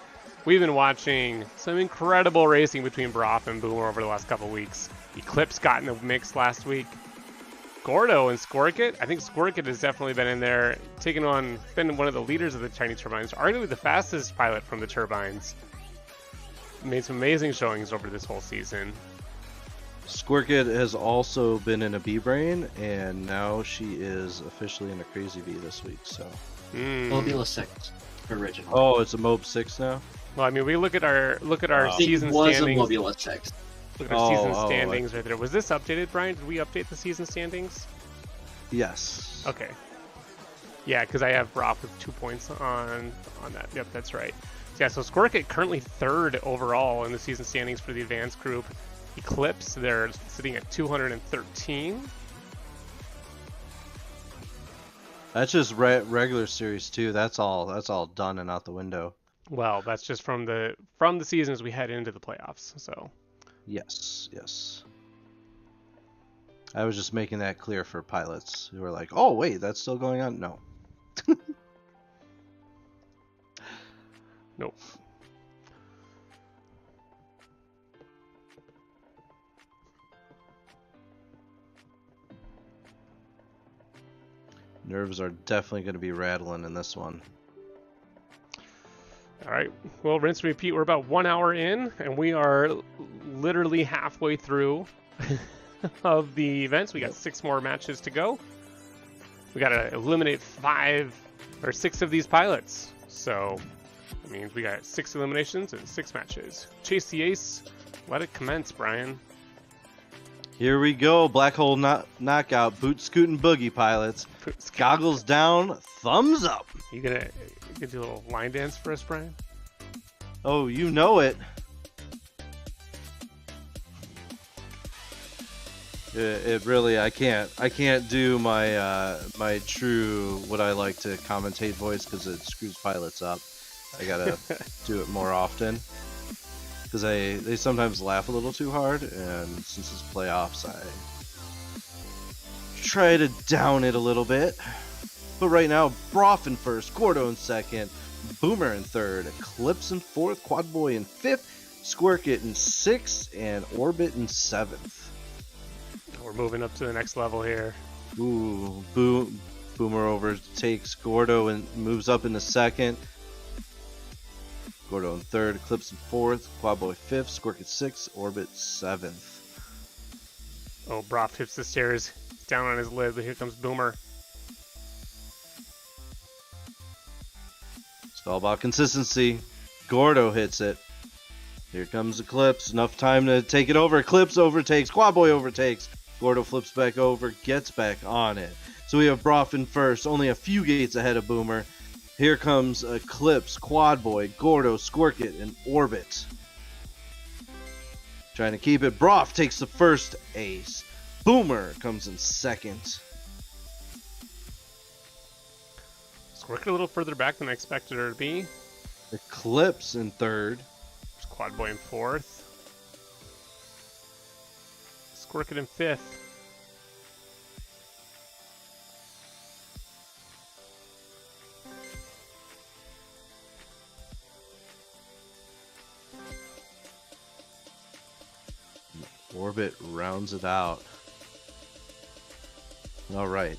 We've been watching some incredible racing between Broth and Boomer over the last couple weeks. Eclipse got in the mix last week. Gordo and Squirkit, I think Squirkit has definitely been in there, been one of the leaders of the Tiny Turbines, arguably the fastest pilot from the Turbines. Made some amazing showings over this whole season. Squirkit has also been in a B-Brain, and now she is officially in a Crazy V this week, so... Mobula 6 original. Oh, it's a Mob 6 now? Well, I mean, we look at our season It was standings. a Mobula 6. Look at our season standings right there. Was this updated, Brian? Did we update the season standings? Yes. Okay. Yeah, because I have Broth with 2 points on that. Yep, that's right. Yeah, so Squirkit currently 3rd overall in the season standings for the advanced group. Eclipse, they're sitting at 213. That's just regular series too. That's all done and out the window. Well, that's just from the season as we head into the playoffs. So Yes. I was just making that clear for pilots who are like, "Oh, wait, that's still going on?" No. nope. Nerves are definitely going to be rattling in this one. All right. Well, rinse and repeat. We're about 1 hour in, and we are literally halfway through of the events. We got 6 more matches to go. We got to eliminate 5 or 6 of these pilots. So that means we got 6 eliminations and 6 matches. Chase the ace. Let it commence, Brian. Here we go. Black hole knockout. Boot scooting boogie pilots. Goggles down, thumbs up. You gonna do a little line dance for us, Brian? Oh, you know it. It really, I can't do my my true what I like to commentate voice because it screws pilots up. I gotta do it more often because they sometimes laugh a little too hard, and since it's playoffs, I try to down it a little bit. But right now, Broff in first, Gordo in second, Boomer in third, Eclipse in fourth, Quad Boy in fifth, Squirkit in sixth, and Orbit in seventh. We're moving up to the next level here. Ooh, Boomer overtakes Gordo and moves up into second. Gordo in third, Eclipse in fourth, Quad Boy fifth, Squirkit sixth, Orbit seventh. Oh, Broff hits the stairs, down on his lid, but here comes Boomer. It's all about consistency. Gordo hits it. Here comes Eclipse. Enough time to take it over. Eclipse overtakes. Quad Boy overtakes. Gordo flips back over, gets back on it. So we have Broff in first, only a few gates ahead of Boomer. Here comes Eclipse, Quad Boy, Gordo, Squirkit, and Orbit. Trying to keep it. Broff takes the first ace. Boomer comes in second. Squirkit a little further back than I expected her to be. Eclipse in third. There's Quad Boy in fourth. Squirkit in fifth. Orbit rounds it out. All right.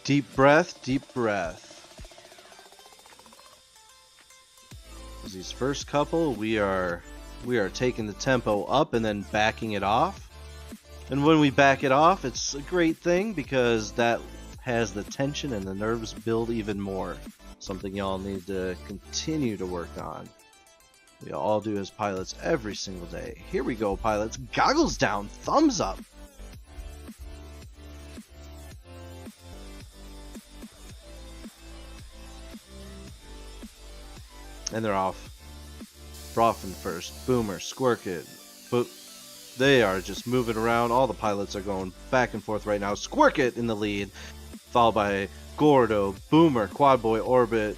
Deep breath, deep breath. As these first couple, we are taking the tempo up and then backing it off. And when we back it off, it's a great thing because that has the tension and the nerves build even more. Something y'all need to continue to work on. We all do as pilots every single day. Here we go, pilots. Goggles down, thumbs up. And they're off. Broff in first, Boomer, Squirkit. They are just moving around. All the pilots are going back and forth right now. Squirkit in the lead, followed by Gordo, Boomer, Quad Boy, Orbit,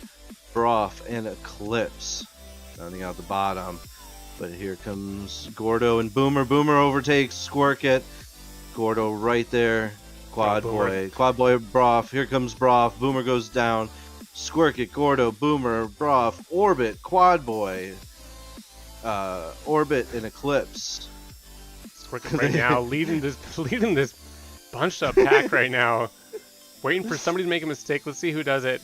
Broff, and Eclipse. Rounding out the bottom. But here comes Gordo and Boomer. Boomer overtakes Squirkit. Gordo right there. Quad Boy, Broff. Here comes Broff. Boomer goes down. Squirkit, Gordo, Boomer, Broff, Orbit, Quad Boy, Orbit, and Eclipse. Squirkit right now leading this bunched up pack right now. Waiting for somebody to make a mistake. Let's see who does it.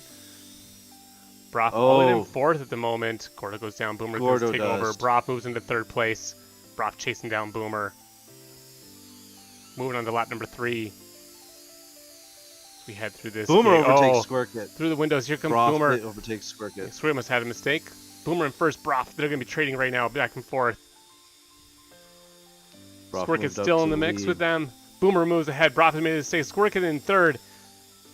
Broff all in fourth at the moment. Gordo goes down. Boomer goes to take over. Broff moves into third place. Broff chasing down Boomer. Moving on to lap number 3. We head through this. Boomer overtakes Squirkit. Through the windows. Here comes Broff Boomer. Overtakes Squirkit. Squirkit must have had a mistake. Boomer in first. Broff. They're going to be trading right now, back and forth. Squirkit's still in the mix with them. Boomer moves ahead. Broff has made a mistake. Squirkit in third.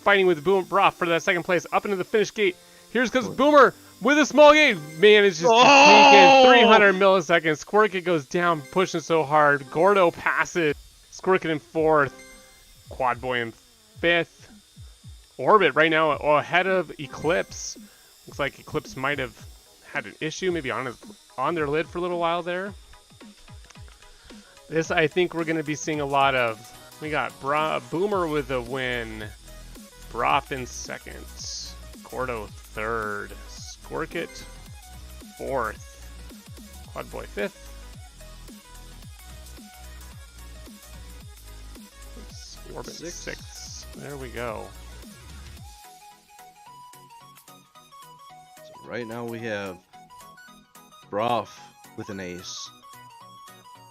Fighting with Broff for that second place. Up into the finish gate. Here's comes Boomer with a small gate. Man, it's just sneaking. 300 milliseconds. Squirkit goes down, pushing so hard. Gordo passes. Squirkit in fourth. Quad Boy in fifth. Orbit right now ahead of Eclipse. Looks like Eclipse might have had an issue, maybe on their lid for a little while there. This, I think we're going to be seeing a lot of. We got Boomer with a win. Broff in second. Gordo third. Squirkit fourth. Quad Boy fifth. Orbit sixth. There we go. So right now we have Broff with an ace.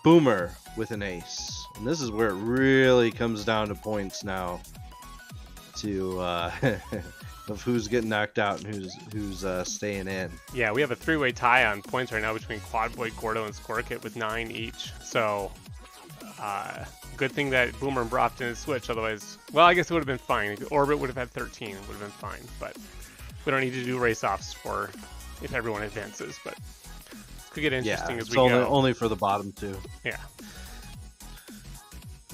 Boomer with an ace. And this is where it really comes down to points now. To of who's getting knocked out and who's staying in. Yeah, we have a 3-way tie on points right now between Quad Boy, Gordo, and Squirkit with 9 each. So Good thing that Boomer and Broff didn't switch, otherwise, well, I guess it would have been fine. Orbit would have had 13, would have been fine, but we don't need to do race-offs for if everyone advances, but it could get interesting as we go. Only for the bottom two. Yeah.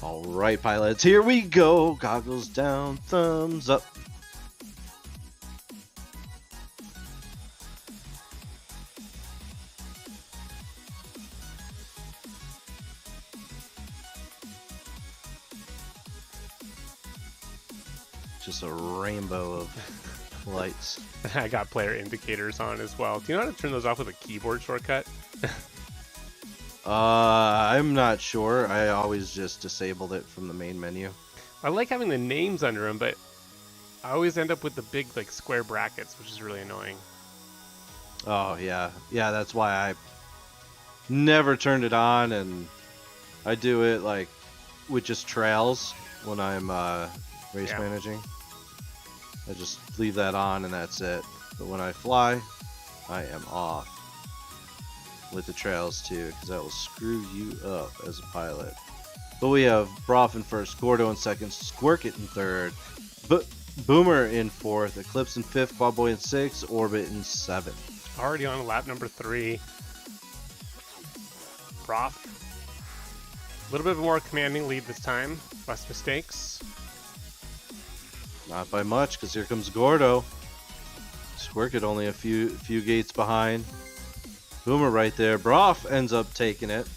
All right, pilots, here we go. Goggles down, thumbs up. Just a rainbow of lights. I got player indicators on as well. Do you know how to turn those off with a keyboard shortcut? I'm not sure. I always just disabled it from the main menu. I like having the names under them, but I always end up with the big like square brackets, which is really annoying. Oh yeah, yeah. That's why I never turned it on, and I do it like with just trails when I'm race managing. I just leave that on and that's it. But when I fly, I am off with the trails too, because that will screw you up as a pilot. But we have Broff in first, Gordo in second, Squirkit in third, Boomer in fourth, Eclipse in fifth, Quadboy in sixth, Orbit in seventh. Already on lap number 3. Broff. A little bit of a more commanding lead this time. Less mistakes. Not by much, because here comes Gordo. Squirkit only a few gates behind. Boomer right there. Broff ends up taking it.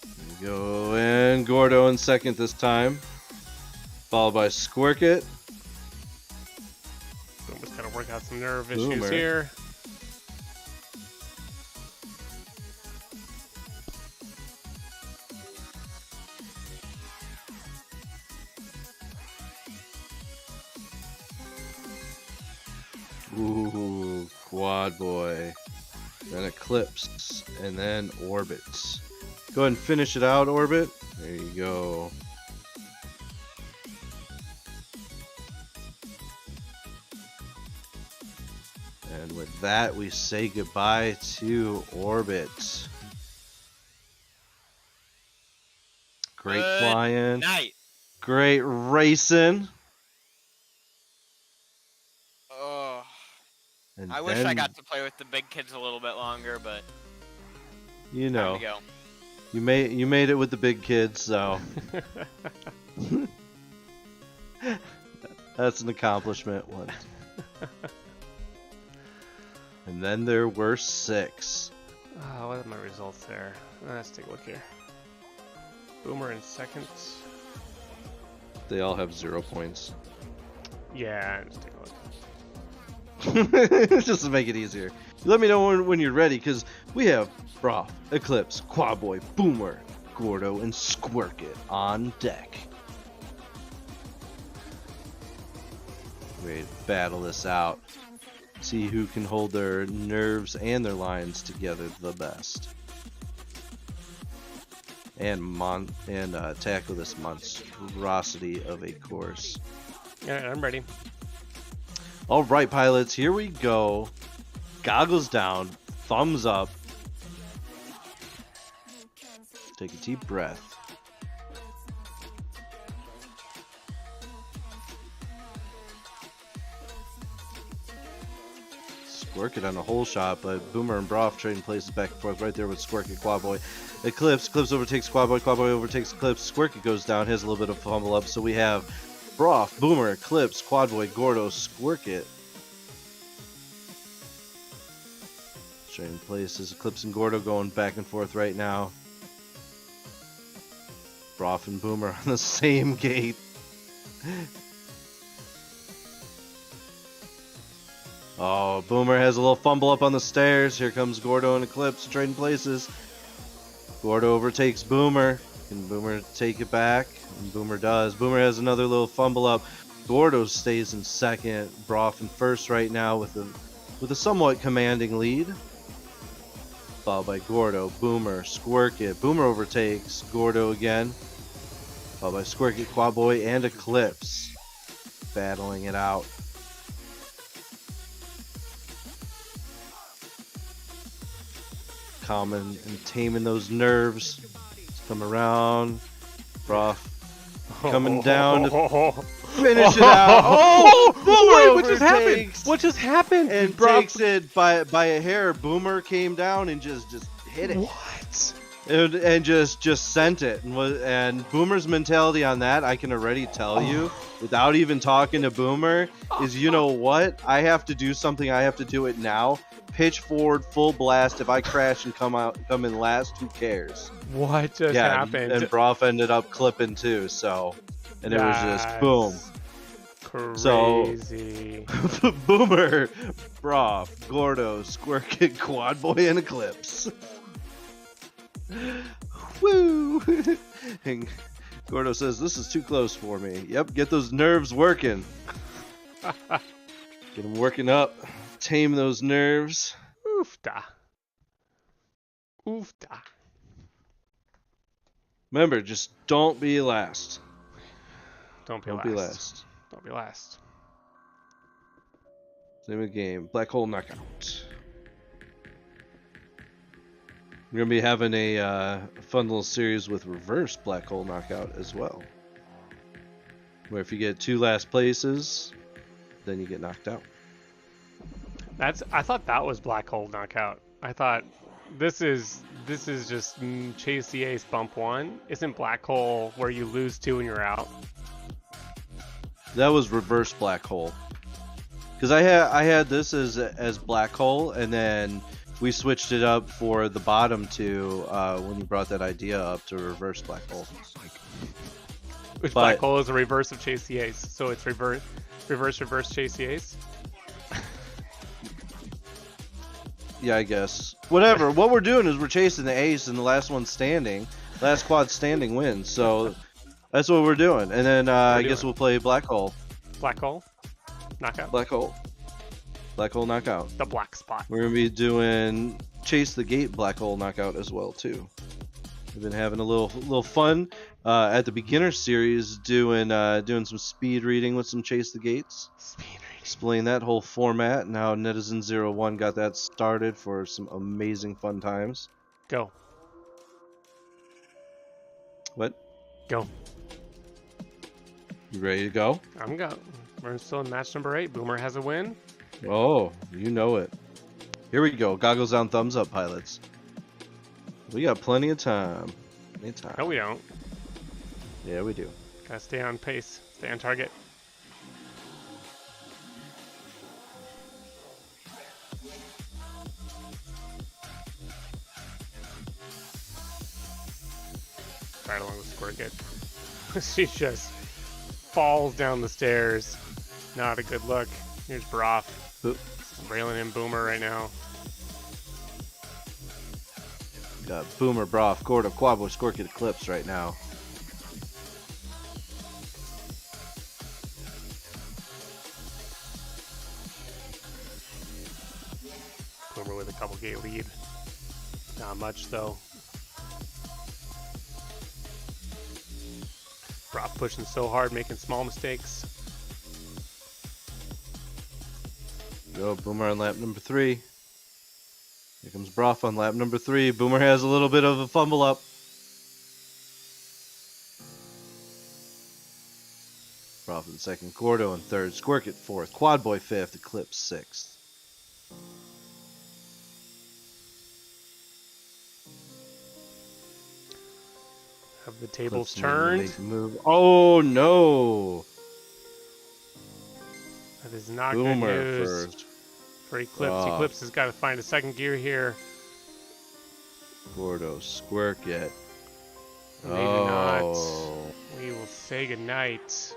There we go, and Gordo in second this time. Followed by Squirkit. Boomer's got to work out some nerve issues here. Ooh, Quad Boy. Then Eclipse. And then Orbit. Go ahead and finish it out, Orbit. There you go. And with that, we say goodbye to Orbit. Great flying. Night. Great racing. And I wish I got to play with the big kids a little bit longer, but you know, time to go. you made it with the big kids, so that's an accomplishment. One. And then there were 6. Oh, what are my results there? Let's take a look here. Boomer in second. They all have 0 points. Yeah, just take a look. Just to make it easier. Let me know when you're ready, because we have Broff, Eclipse, Quadboy, Boomer, Gordo, and Squirkit on deck. Ready to battle this out. See who can hold their nerves and their lines together the best. And tackle this monstrosity of a course. Yeah, I'm ready. All right, pilots, here we go. Goggles down, thumbs up. Take a deep breath. Squirkit on a hole shot, but Boomer and Broff trading places back and forth right there with Squirkit, Quadboy. Eclipse overtakes Quadboy, Quadboy overtakes Eclipse. Squirkit goes down, has a little bit of fumble up, so we have Broff, Boomer, Eclipse, Quadboy, Gordo, Squirkit. Trading places. Eclipse and Gordo going back and forth right now. Broff and Boomer on the same gate. Oh, Boomer has a little fumble up on the stairs. Here comes Gordo and Eclipse trading places. Gordo overtakes Boomer. Can Boomer take it back? And Boomer does. Boomer has another little fumble up. Gordo stays in second. Broff in first right now with a somewhat commanding lead. Followed by Gordo, Boomer, Squirkit. Boomer overtakes Gordo again. Followed by Squirkit, Quadboy, and Eclipse. Battling it out. calming and taming those nerves. Let's come around. Broth coming down to finish it out. Oh, wait, what Boomer just happened? takes- What just happened? And Broth- takes it by a hair. Boomer came down and just hit it. What? And just sent it. And Boomer's mentality on that, I can already tell you, without even talking to Boomer, is, you know what? I have to do something. I have to do it now. Pitch forward, full blast. If I crash and come in last, who cares? What just happened? And Broth ended up clipping too. So, and it was just boom. Crazy. So, Boomer, Broth, Gordo, Squirkit, Quad Boy, and Eclipse. Woo! And Gordo says, "This is too close for me." Yep, get those nerves working. Get them working up. Tame those nerves. Oofda. Oofda. Remember, just don't be last. Don't be last. Don't be last. Name of the game, Black Hole Knockout. We're going to be having a fun little series with reverse Black Hole Knockout as well. Where if you get 2 last places, then you get knocked out. I thought that was Black Hole Knockout. I thought this is just Chase the Ace bump 1. Isn't Black Hole where you lose 2 and you're out? That was reverse Black Hole. Because I had this as Black Hole, and then we switched it up for the bottom 2 when you brought that idea up to reverse Black Hole. Which Black Hole is a reverse of Chase the Ace, so it's reverse Chase the Ace. Yeah, I guess. Whatever. What we're doing is we're chasing the ace, and the last one standing, last quad standing wins. So that's what we're doing. And then I guess we'll play Black Hole. Black Hole Knockout. Black Hole. Black Hole Knockout. The black spot. We're gonna be doing Chase the Gate Black Hole Knockout as well too. We've been having a little fun at the beginner series, doing some speed reading with some Chase the Gates. Speed reading. Explain that whole format and how Netizen01 got that started for some amazing fun times. Go. What? Go. You ready to go? I'm go. We're still in match number 8. Boomer has a win. Oh, you know it. Here we go. Goggles down, thumbs up, pilots. We got plenty of time. No, we don't. Yeah, we do. Gotta stay on pace. Stay on target. Right along with Squirkit. She just falls down the stairs. Not a good look. Here's Broth. Railing in Boomer right now. Got Boomer, Broth, Gordo, Quabo, Squirkit, Eclipse right now. Boomer with a couple gate lead. Not much though. Broth pushing so hard, making small mistakes. Go Boomer on lap number 3. Here comes Broth on lap number 3. Boomer has a little bit of a fumble up. Broth in 2nd, Gordo in 3rd, Squirkit 4th, Quad Boy 5th, Eclipse 6th. Have the tables Eclipse turned? Move. Oh no! That is not Boomer good news first. for Eclipse. Eclipse has got to find a second gear here. Gordo, Squirkit. Maybe not. We will say goodnight.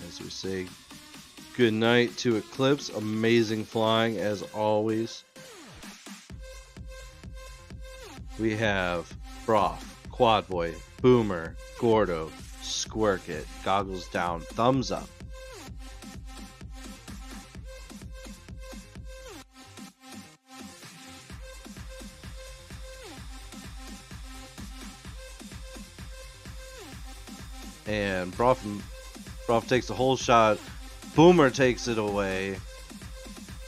As we say good night to Eclipse. Amazing flying as always. We have Broth, Quad Boy, Boomer, Gordo, Squirkit, Goggles down, thumbs up. And Broff takes the whole shot. Boomer takes it away.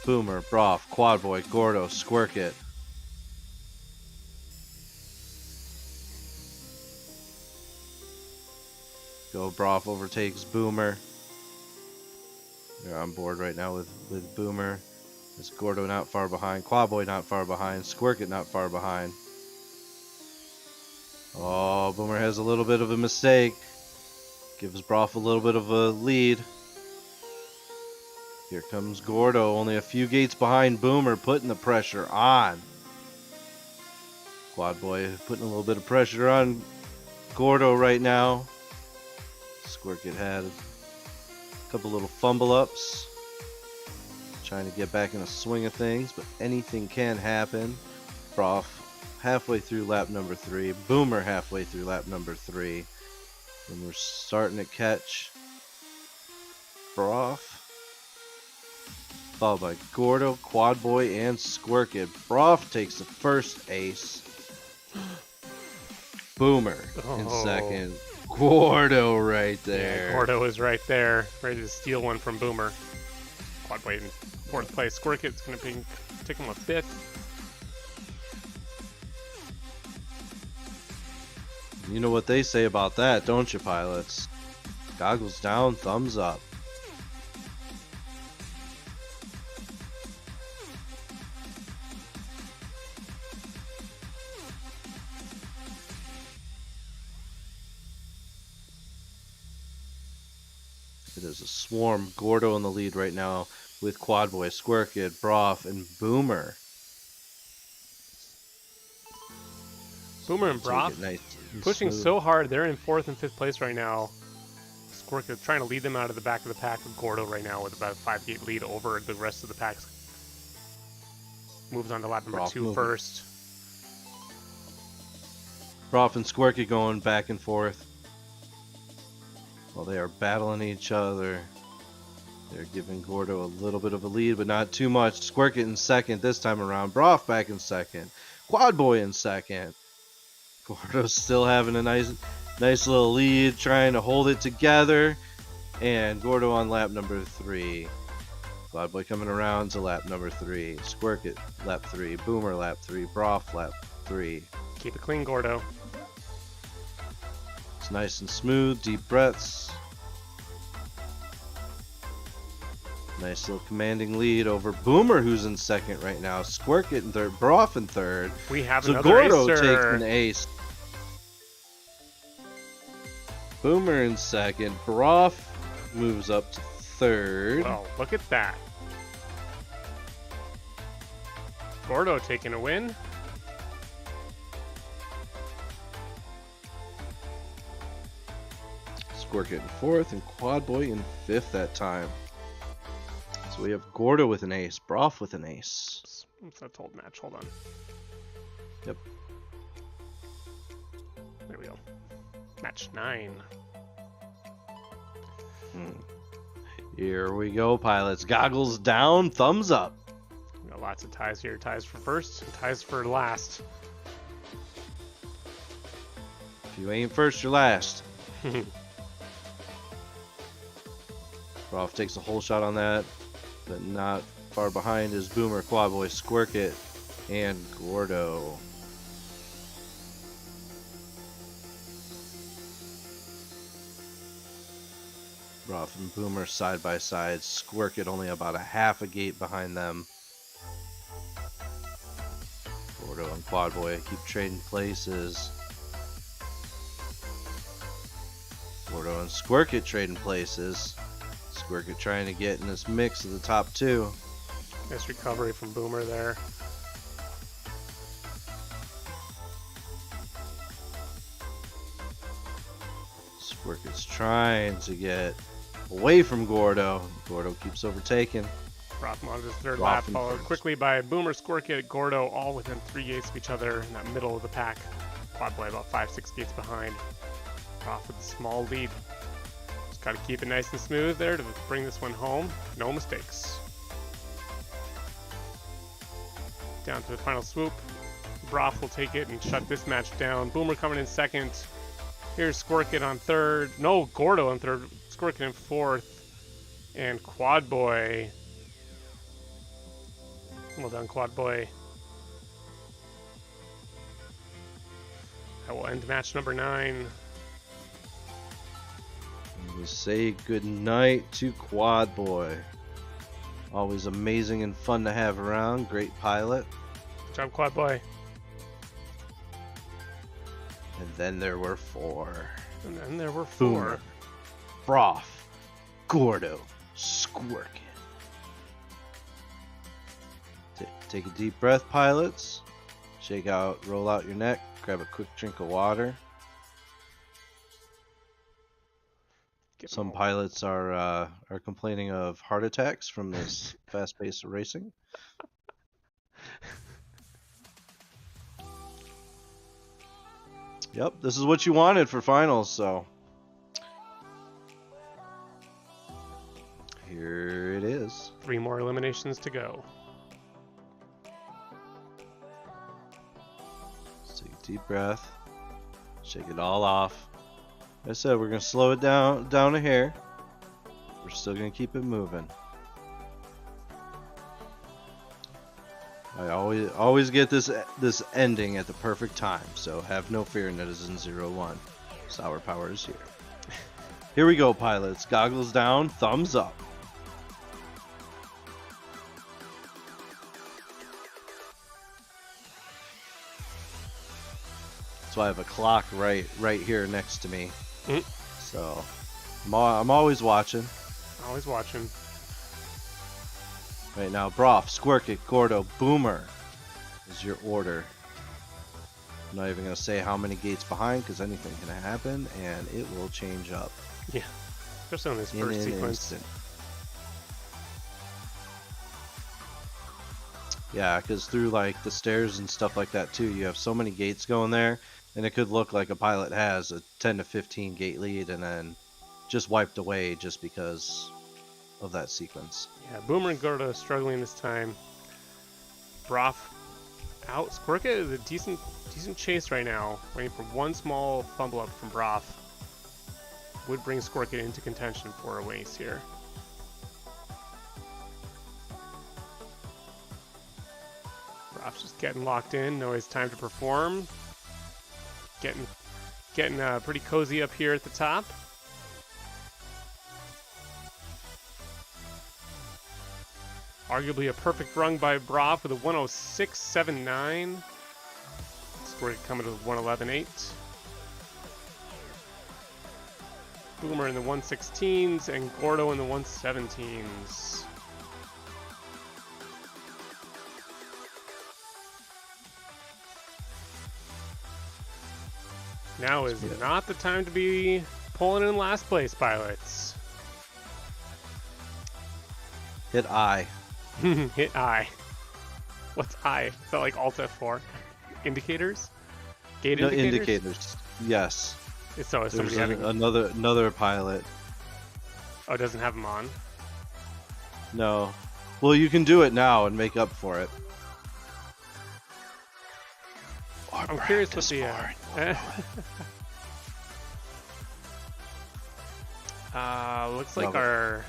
Boomer, Broff, Quad Boy, Gordo, Squirkit. Go Broff overtakes Boomer. They're on board right now with Boomer. It's Gordo not far behind. Quad Boy not far behind. Squirkit not far behind. Oh, Boomer has a little bit of a mistake. Gives Broff a little bit of a lead. Here comes Gordo, only a few gates behind Boomer, putting the pressure on. Quad Boy putting a little bit of pressure on Gordo right now. Squirkit had a couple little fumble ups. Trying to get back in the swing of things, but anything can happen. Broff halfway through lap number 3. Boomer halfway through lap number 3. And we're starting to catch Broff. Followed by Gordo, Quad Boy, and Squirkit. Broff takes the first ace. Boomer in second. Gordo right there. Yeah, Gordo is right there, ready to steal one from Boomer. Quad Boy in 4th place. Squirkit's going to take him a 5th. You know what they say about that, don't you, pilots? Goggles down, thumbs up. It is a swarm. Gordo in the lead right now with Quad Boy, Squirkit, Broff, and Boomer. Boomer and Broff pushing so hard. They're in 4th and 5th place right now. Squirkit trying to lead them out of the back of the pack with Gordo right now with about a 5-gate lead over the rest of the packs. Moves on to lap number 2 first. Broff and Squirkit going back and forth. While they are battling each other. They're giving Gordo a little bit of a lead, but not too much. Squirkit in second this time around. Broff back in second. Quad Boy in second. Gordo's still having a nice little lead, trying to hold it together. And Gordo on lap number 3. Quad Boy coming around to lap number 3. Squirkit lap 3. Boomer lap 3. Broff lap 3. Keep it clean, Gordo. It's nice and smooth. Deep breaths. Nice little commanding lead over Boomer, who's in second right now. Squirkit in third. Broff in third. We have so another Gordo acer. takes an ace. Boomer in second. Broff moves up to third. Oh, look at that. Gordo taking a win. Squirkit in fourth and Quad Boy in fifth that time. So we have Gordo with an ace, Broff with an ace. It's a told match. Hold on. Yep. There we go. Match 9. Here we go, pilots. Goggles down, thumbs up. We got lots of ties here. Ties for first, and ties for last. If you ain't first, you're last. Broff takes a whole shot on that, but not far behind is Boomer, Quad Boy, Squirkit, and Gordo. Broff and Boomer side by side. Squirkit only about a half a gate behind them. Gordo and Quad Boy keep trading places. Gordo and Squirkit trading places. Squirkit trying to get in this mix of the top two. Nice recovery from Boomer there. Squirkit's trying to get away from Gordo. Gordo keeps overtaking. Broff on his third lap, followed first. quickly by Boomer, Squirkit, Gordo, all within 3 gates of each other in that middle of the pack. Quad Boy about 5-6 gates behind. Broff with a small lead. Just got to keep it nice and smooth there to bring this one home. No mistakes. Down to the final swoop. Broff will take it and shut this match down. Boomer coming in second. Here's Squirkit on third. No, Gordo on third. Squirkit in fourth. And Quad Boy. Well done, Quad Boy. That will end match number 9. We say goodnight to Quad Boy. Always amazing and fun to have around. Great pilot. Good job, Quad Boy. And then there were 4. And then there were 4. Boomer, Broth, Gordo, Squirkin. Take a deep breath, pilots. Shake out, roll out your neck. Grab a quick drink of water. Some pilots are complaining of heart attacks from this fast-paced racing. Yep, this is what you wanted for finals, so here it is. 3 more eliminations to go. Let's take a deep breath. Shake it all off. Like I said, we're gonna slow it down a hair. We're still gonna keep it moving. I always get this ending at the perfect time, so have no fear, Netizen 01. Sour Power is here. Here we go, pilots. Goggles down, thumbs up. So I have a clock right here next to me. So I'm always watching. Always watching. Right now, Broth, Squirkit, Gordo, Boomer is your order. I'm not even going to say how many gates behind because anything can happen and it will change up. Yeah, especially on this first sequence. Instant. Yeah, because through like the stairs and stuff like that too, you have so many gates going there, and it could look like a pilot has a 10 to 15 gate lead and then just wiped away just because of that sequence. Yeah, Boomer and Gordo struggling this time. Broth out. Squirkit is a decent chase right now, waiting for one small fumble up from Broth. Would bring Squirkit into contention for a race here. Broth's just getting locked in. Know his time to perform. Getting pretty cozy up here at the top. Arguably a perfect run by Broth with a 106.79. Squirkit coming to 111.8. Boomer in the 116s and Gordo in the 117s. Now is not the time to be pulling in last place, pilots. Hit I. Hit I. What's I? Is that like Alt F4? Indicators? Gate no, indicators? indicators. Yes. So is somebody There's having another pilot. Oh, it doesn't have them on? No. Well, you can do it now and make up for it. I'm curious what the looks like our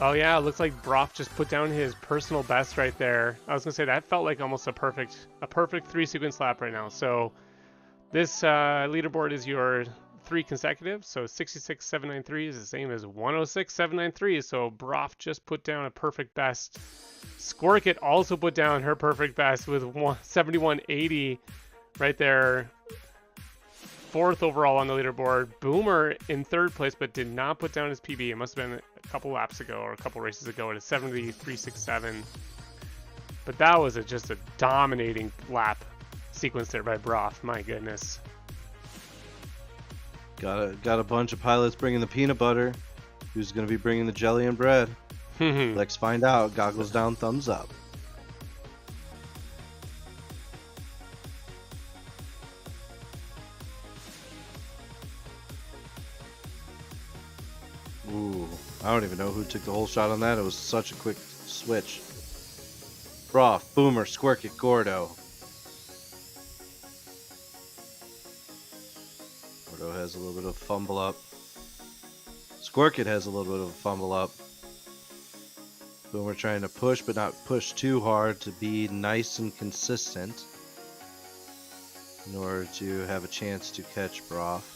oh yeah, it looks like Broth just put down his personal best right there. I was gonna say that felt like almost a perfect 3 sequence lap right now. So this leaderboard is your 3 consecutive. So 66.793 is the same as 106.793. So Broth just put down a perfect best. Squirkit also put down her perfect best with 71.80 right there. 4th overall on the leaderboard. Boomer in 3rd place, but did not put down his PB. It must have been a couple laps ago or a couple races ago at a 73.67. But that was just a dominating lap sequence there by Broth. My goodness. Got a bunch of pilots bringing the peanut butter. Who's going to be bringing the jelly and bread? Let's find out. Goggles down, thumbs up. Ooh, I don't even know who took the whole shot on that. It was such a quick switch. Broth, Boomer, Squirkit, Gordo. has a little bit of fumble up. Squirkit has a little bit of a fumble up. Boomer trying to push, but not push too hard to be nice and consistent in order to have a chance to catch Broth.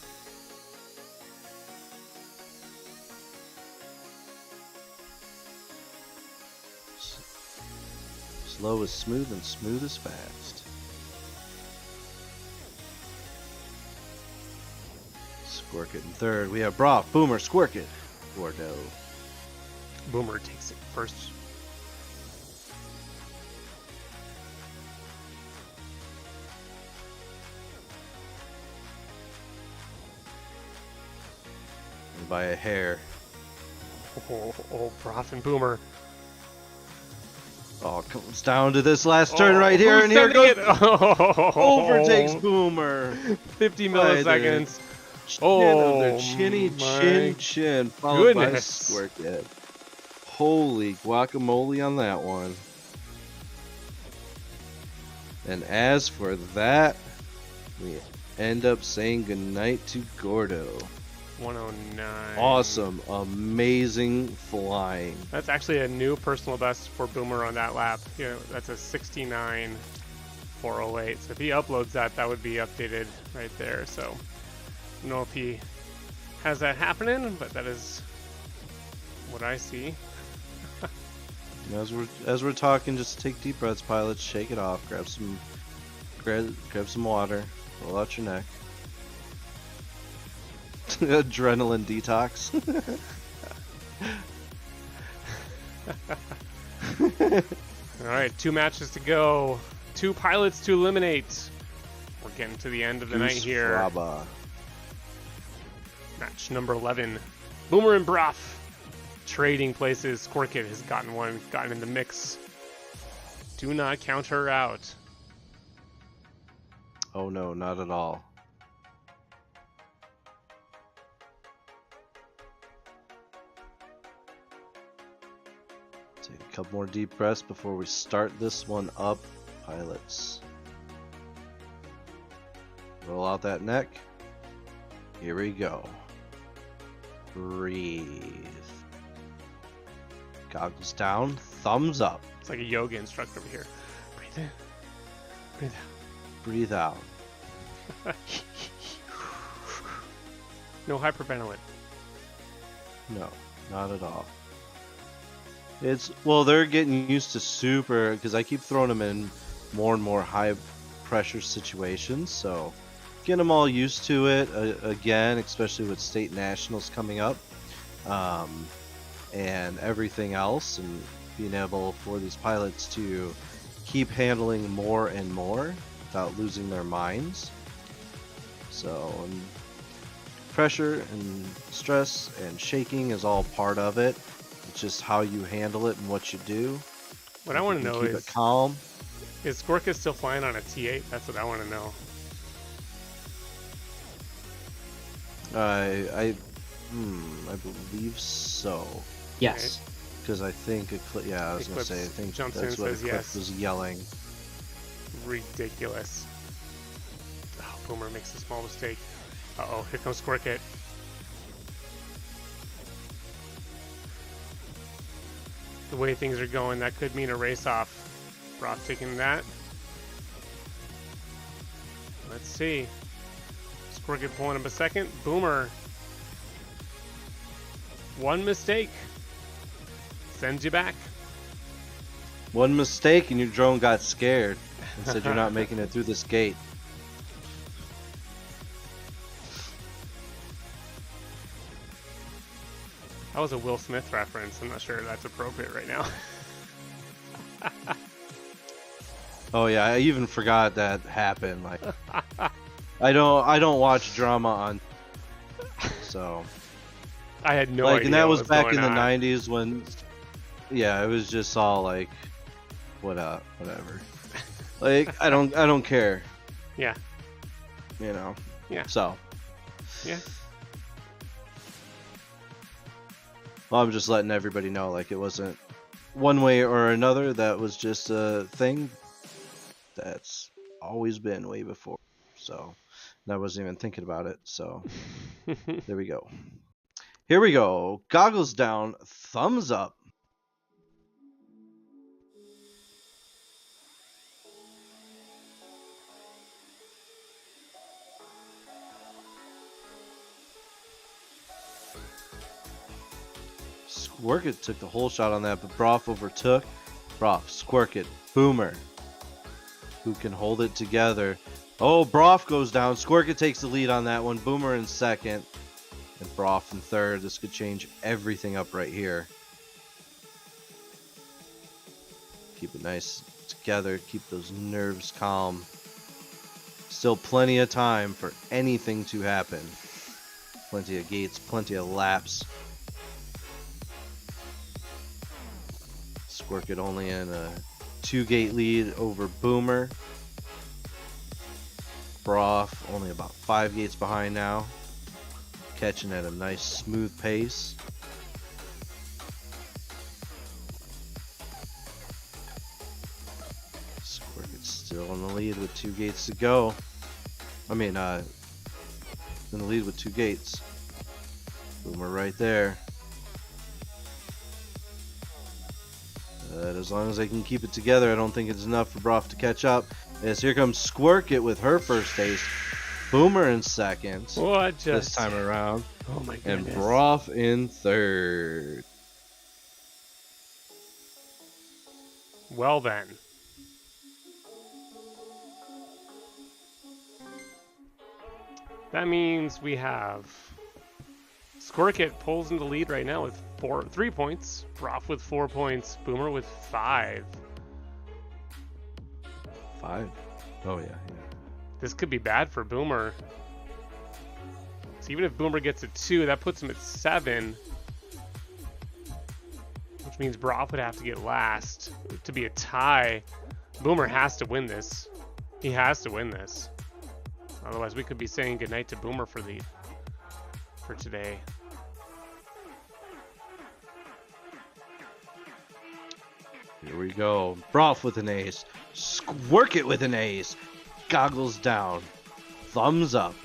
Slow is smooth and smooth is fast. Squirkit in third. We have Broth, Boomer, Squirkit, Gordo. Boomer takes it first. And by a hair. Oh, Broth and Boomer. Oh, comes down to this last turn right here, and here goes. Overtakes Boomer. 50 milliseconds. Oh, their chinny chin, followed goodness. by Squirkit. Holy guacamole on that one. And as for that, we end up saying goodnight to Gordo. 109. Awesome, amazing flying. That's actually a new personal best for Boomer on that lap. You know, that's a 69.408. So if he uploads that, that would be updated right there. So I don't know if he has that happening, but that is what I see. As we're talking, just take deep breaths, pilots. Shake it off. Grab some water. Roll out your neck. Adrenaline detox. All right, 2 matches to go. 2 pilots to eliminate. We're getting to the end of the night here. Fraba. Match number 11. Boomer and Broth trading places. Squirkit has gotten in the mix. Do not count her out. Oh no, not at all. Take a couple more deep breaths before we start this one up, pilots. Roll out that neck. Here we go. Breathe. Goggles down, thumbs up. It's like a yoga instructor over here. Breathe in, breathe out. Breathe out. No hyperventilant. No, not at all. Well, they're getting used to super, because I keep throwing them in more and more high pressure situations, so getting them all used to it again, especially with state nationals coming up, and everything else, and being able for these pilots to keep handling more and more without losing their minds. So, and pressure and stress and shaking is all part of it. It's just how you handle it and what you do. What I want to know keep is, it calm. Is Squirkit still flying on a T8? That's what I want to know. I believe so. Yes. Because I think I was gonna say, I think jumps that's in what and says Eclipse yes. was yelling. Ridiculous. Oh, Boomer makes a small mistake. Uh-oh, here comes Squirkit. The way things are going, that could mean a race off. Broth taking that. Let's see. Squirkit pulling up a second. Boomer. One mistake. Sends you back. One mistake and your drone got scared and said you're not making it through this gate. That was a Will Smith reference. I'm not sure that's appropriate right now. Oh yeah, I even forgot that happened. Like, I don't watch drama on, so I had no like, idea. and that was what back in going the on. '90s when, yeah, it was just all like, whatever. Like, I don't care. Yeah. You know. Yeah. So. Yeah. Well, I'm just letting everybody know, like, it wasn't one way or another. That was just a thing that's always been way before. So, and I wasn't even thinking about it. So, There we go. Here we go. Goggles down, thumbs up. Squirkit took the whole shot on that, but Broff overtook. Broff, Squirkit, Boomer. Who can hold it together? Oh, Broff goes down. Squirkit takes the lead on that one. Boomer in second. And Broff in third. This could change everything up right here. Keep it nice together. Keep those nerves calm. Still plenty of time for anything to happen. Plenty of gates, plenty of laps. Squirkit only in a 2-gate lead over Boomer. Broff only about 5 gates behind now. Catching at a nice smooth pace. Squirkit's still in the lead with 2 gates to go. I mean, in the lead with 2 gates. Boomer right there. But as long as they can keep it together, I don't think it's enough for Broff to catch up. As here comes Squirkit with her first taste. Boomer in second. What just this time around. Oh my goodness. And Broff in third. Well then. That means we have Squirkit pulls in the lead right now with 3 points. Broff with 4 points. Boomer with 5. 5? Oh yeah. This could be bad for Boomer. So even if Boomer gets a 2, that puts him at 7. Which means Broff would have to get last to be a tie. Boomer has to win this. He has to win this. Otherwise, we could be saying goodnight to Boomer for today. Here we go. Broff with an ace. Squirkit with an ace. Goggles down. Thumbs up.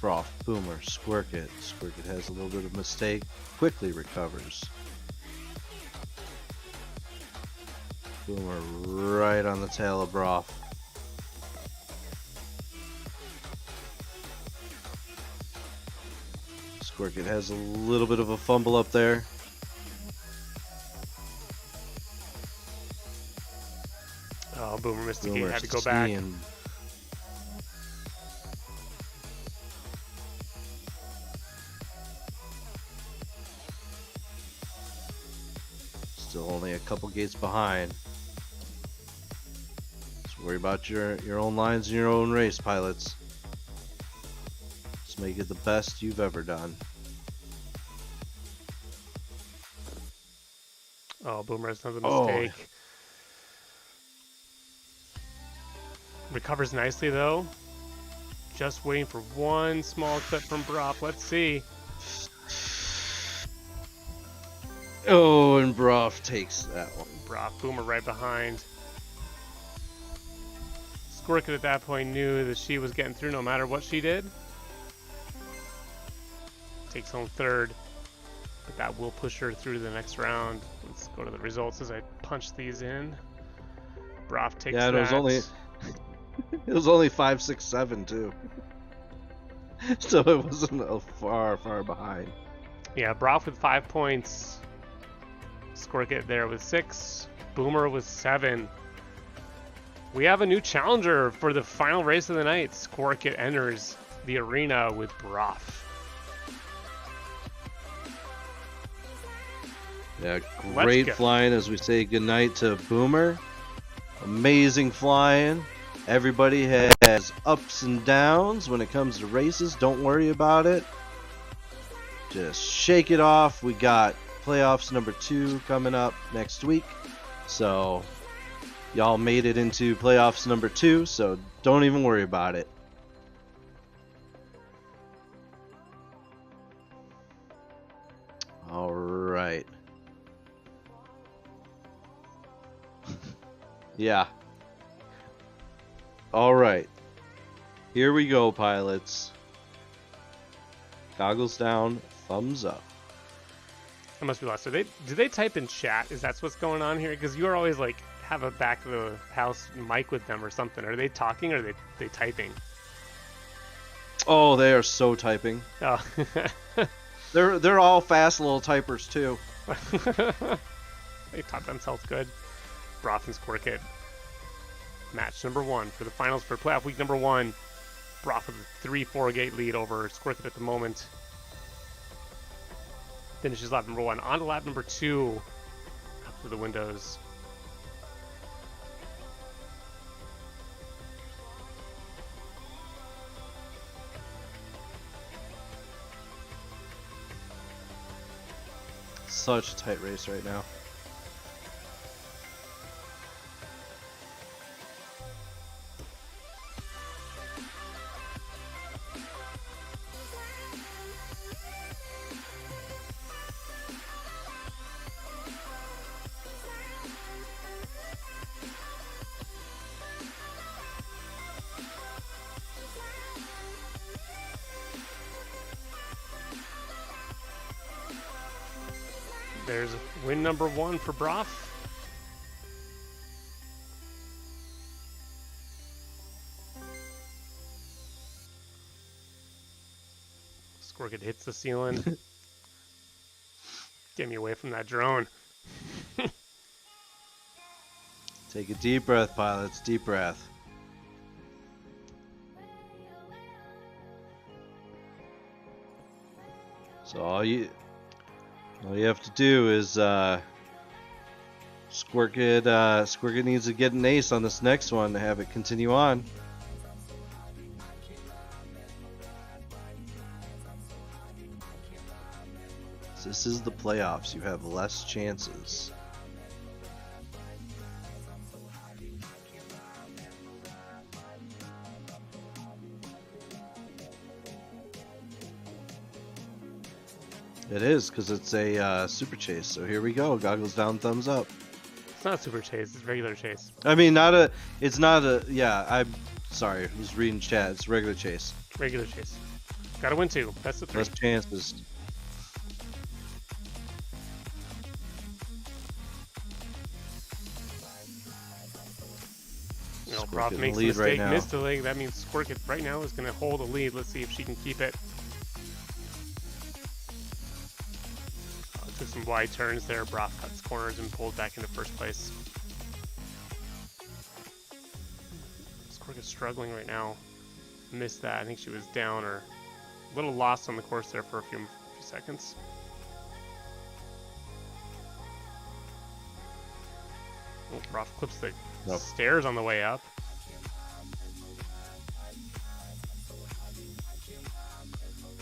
Broff, Boomer, Squirkit. Squirkit has a little bit of mistake. Quickly recovers. Boomer right on the tail of Broff. Squirkit has a little bit of a fumble up there. Oh, Boomer missed the gate. Had to go back. Still only a couple gates behind. Just worry about your own lines in your own race, pilots. Just make it the best you've ever done. Oh, Boomer has another mistake. Oh. Recovers nicely though. Just waiting for one small clip from Broff. Let's see. Oh, and Broff takes that one. Broff, Boomer right behind. Squirkit at that point knew that she was getting through no matter what she did. Takes home third, but that will push her through to the next round. Let's go to the results as I punch these in. Broff takes that. Yeah, it was only 5, 6, 7 too. So it wasn't far behind. Yeah, Broff with 5 points. Squirkit there with 6. Boomer with 7. We have a new challenger for the final race of the night. Squirkit enters the arena with Broff. Yeah, great flying as we say goodnight to Boomer. Amazing flying. Everybody has ups and downs when it comes to races. Don't worry about it. Just shake it off. We got playoffs number 2 coming up next week. So y'all made it into playoffs number 2, so don't even worry about it. Yeah. All right. Here we go, pilots. Goggles down, thumbs up. I must be lost. Do they type in chat? Is that what's going on here? Because you are always like have a back of the house mic with them or something. Are they talking or are they typing? Oh, they are so typing. Oh. They're all fast little typers too. They taught themselves good. Broth and Squirkit. Match number 1 for the finals for playoff week number 1. Broth with a 3-4 gate lead over Squirkit at the moment. Finishes lap number 1. On to lap number 2. Up to the windows. Such a tight race right now. There's win number 1 for Broth. Squirkit hits the ceiling. Get me away from that drone. Take a deep breath, pilots. Deep breath. So all you have to do is Squirkit needs to get an ace on this next one to have it continue on. This is the playoffs. You have less chances. It is, because it's a super chase. So here we go. Goggles down, thumbs up. It's not super chase. It's regular chase. I mean, it's not a, yeah, I'm sorry. I was reading chat. It's regular chase. Regular chase. Gotta win 2. That's the 3. Less chances. You know, Broth makes a mistake, missed the leg. That means Squirkit right now is going to hold a lead. Let's see if she can keep it. Took some wide turns there. Broth cuts corners and pulled back into first place. Squirkit's struggling right now. Missed that. I think she was down or a little lost on the course there for a few seconds. Oh, Broth clips the stairs on the way up.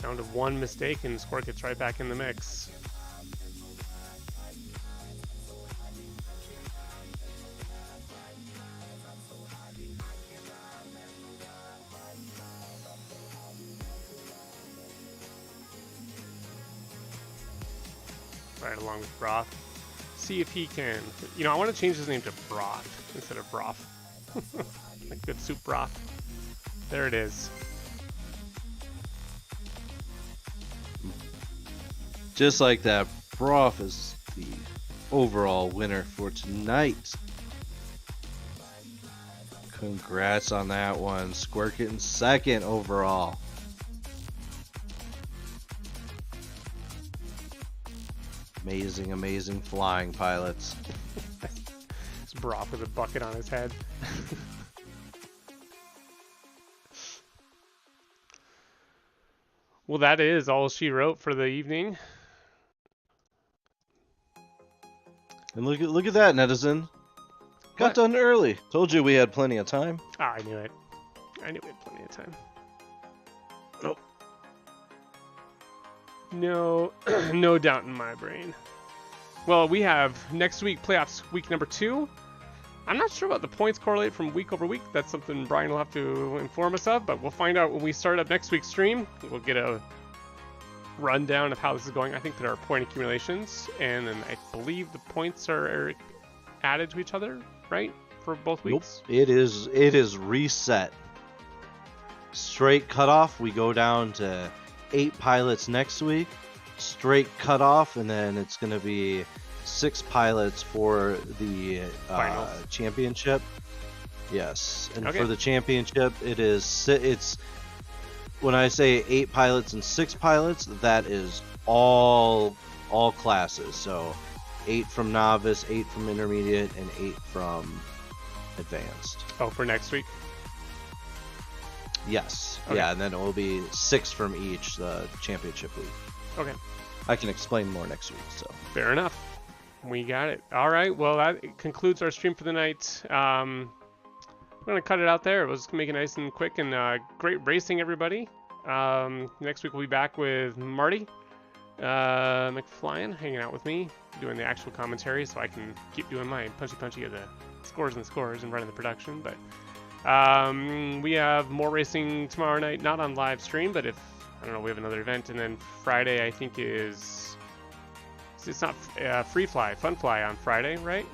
Down to 1 mistake and Squirkit's right back in the mix. Right along with Broth. See if he can, you know, I want to change his name to Broth instead of Broth. Like good soup broth. There it is. Just like that, Broth is the overall winner for tonight. Congrats on that one. Squirkit in second overall. Amazing, amazing flying, pilots. It's Broth with a bucket on his head. Well, that is all she wrote for the evening. And look at that, Netizen. Got done early. Told you we had plenty of time. Ah, I knew it. I knew we had plenty of time. Nope. No, no doubt in my brain. Well, we have next week, playoffs week number 2. I'm not sure about the points correlate from week over week. That's something Brian will have to inform us of, but we'll find out when we start up next week's stream. We'll get a rundown of how this is going. I think there are point accumulations, and then I believe the points are added to each other, right? for both Nope. weeks? It is reset. Straight cutoff. We go down to 8 pilots next week. Straight cutoff, and then it's going to be 6 pilots for the championship. Yes, and Okay. for the championship, it's when I say 8 pilots and 6 pilots, that is all classes. So 8 from novice, 8 from intermediate, and 8 from advanced. Oh, for next week? Yes. Okay. Yeah, and then it will be 6 from each the championship week. Okay. I can explain more next week. So Fair enough. We got it. All right. Well, that concludes our stream for the night. I'm going to cut it out there. It was make it nice and quick, and great racing, everybody. Next week we'll be back with Marty McFlyin hanging out with me, doing the actual commentary, so I can keep doing my punchy of the scores and running the production. But we have more racing tomorrow night, not on live stream, but if, I don't know, we have another event, and then Friday I think is, it's not Fun Fly on Friday, right?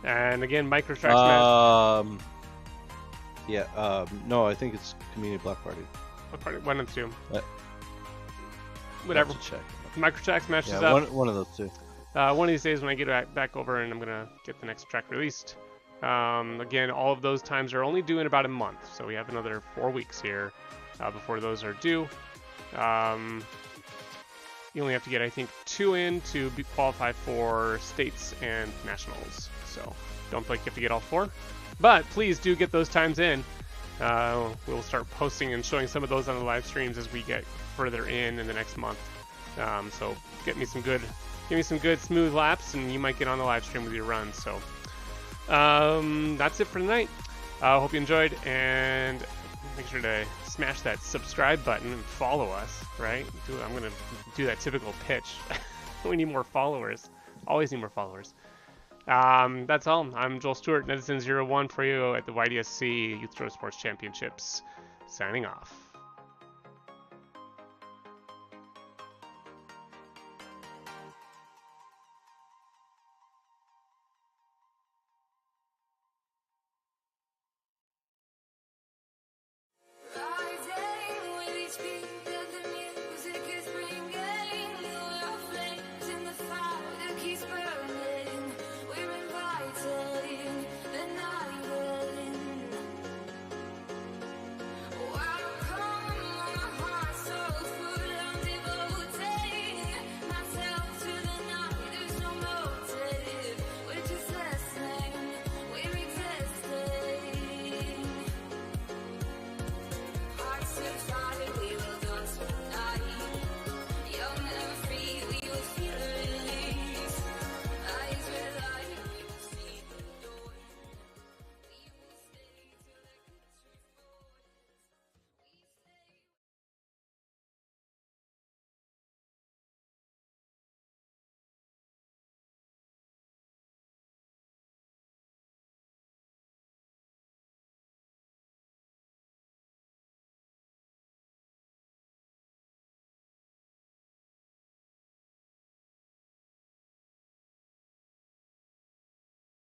And again, Microtracks match. Yeah. No, I think it's Community Block Party. What party? One of the two. Whatever. Whatever. Microtracks matches yeah, up. one of those two. One of these days when I get back over, and I'm gonna get the next track released. Again, all of those times are only due in about a month, so we have another 4 weeks here before those are due. You only have to get, I think, 2 in to qualify for states and nationals. So don't feel like you have to get all 4. But please do get those times in. We'll start posting and showing some of those on the live streams as we get further in the next month. So give me some good smooth laps, and you might get on the live stream with your run. So that's it for tonight. Hope you enjoyed, and make sure to smash that subscribe button and follow us, right? I'm going to do that typical pitch. We need more followers. Always need more followers. That's all. I'm Joel Stewart, Netizen01 for you at the YDSC Youth Motorsports Championships. Signing off.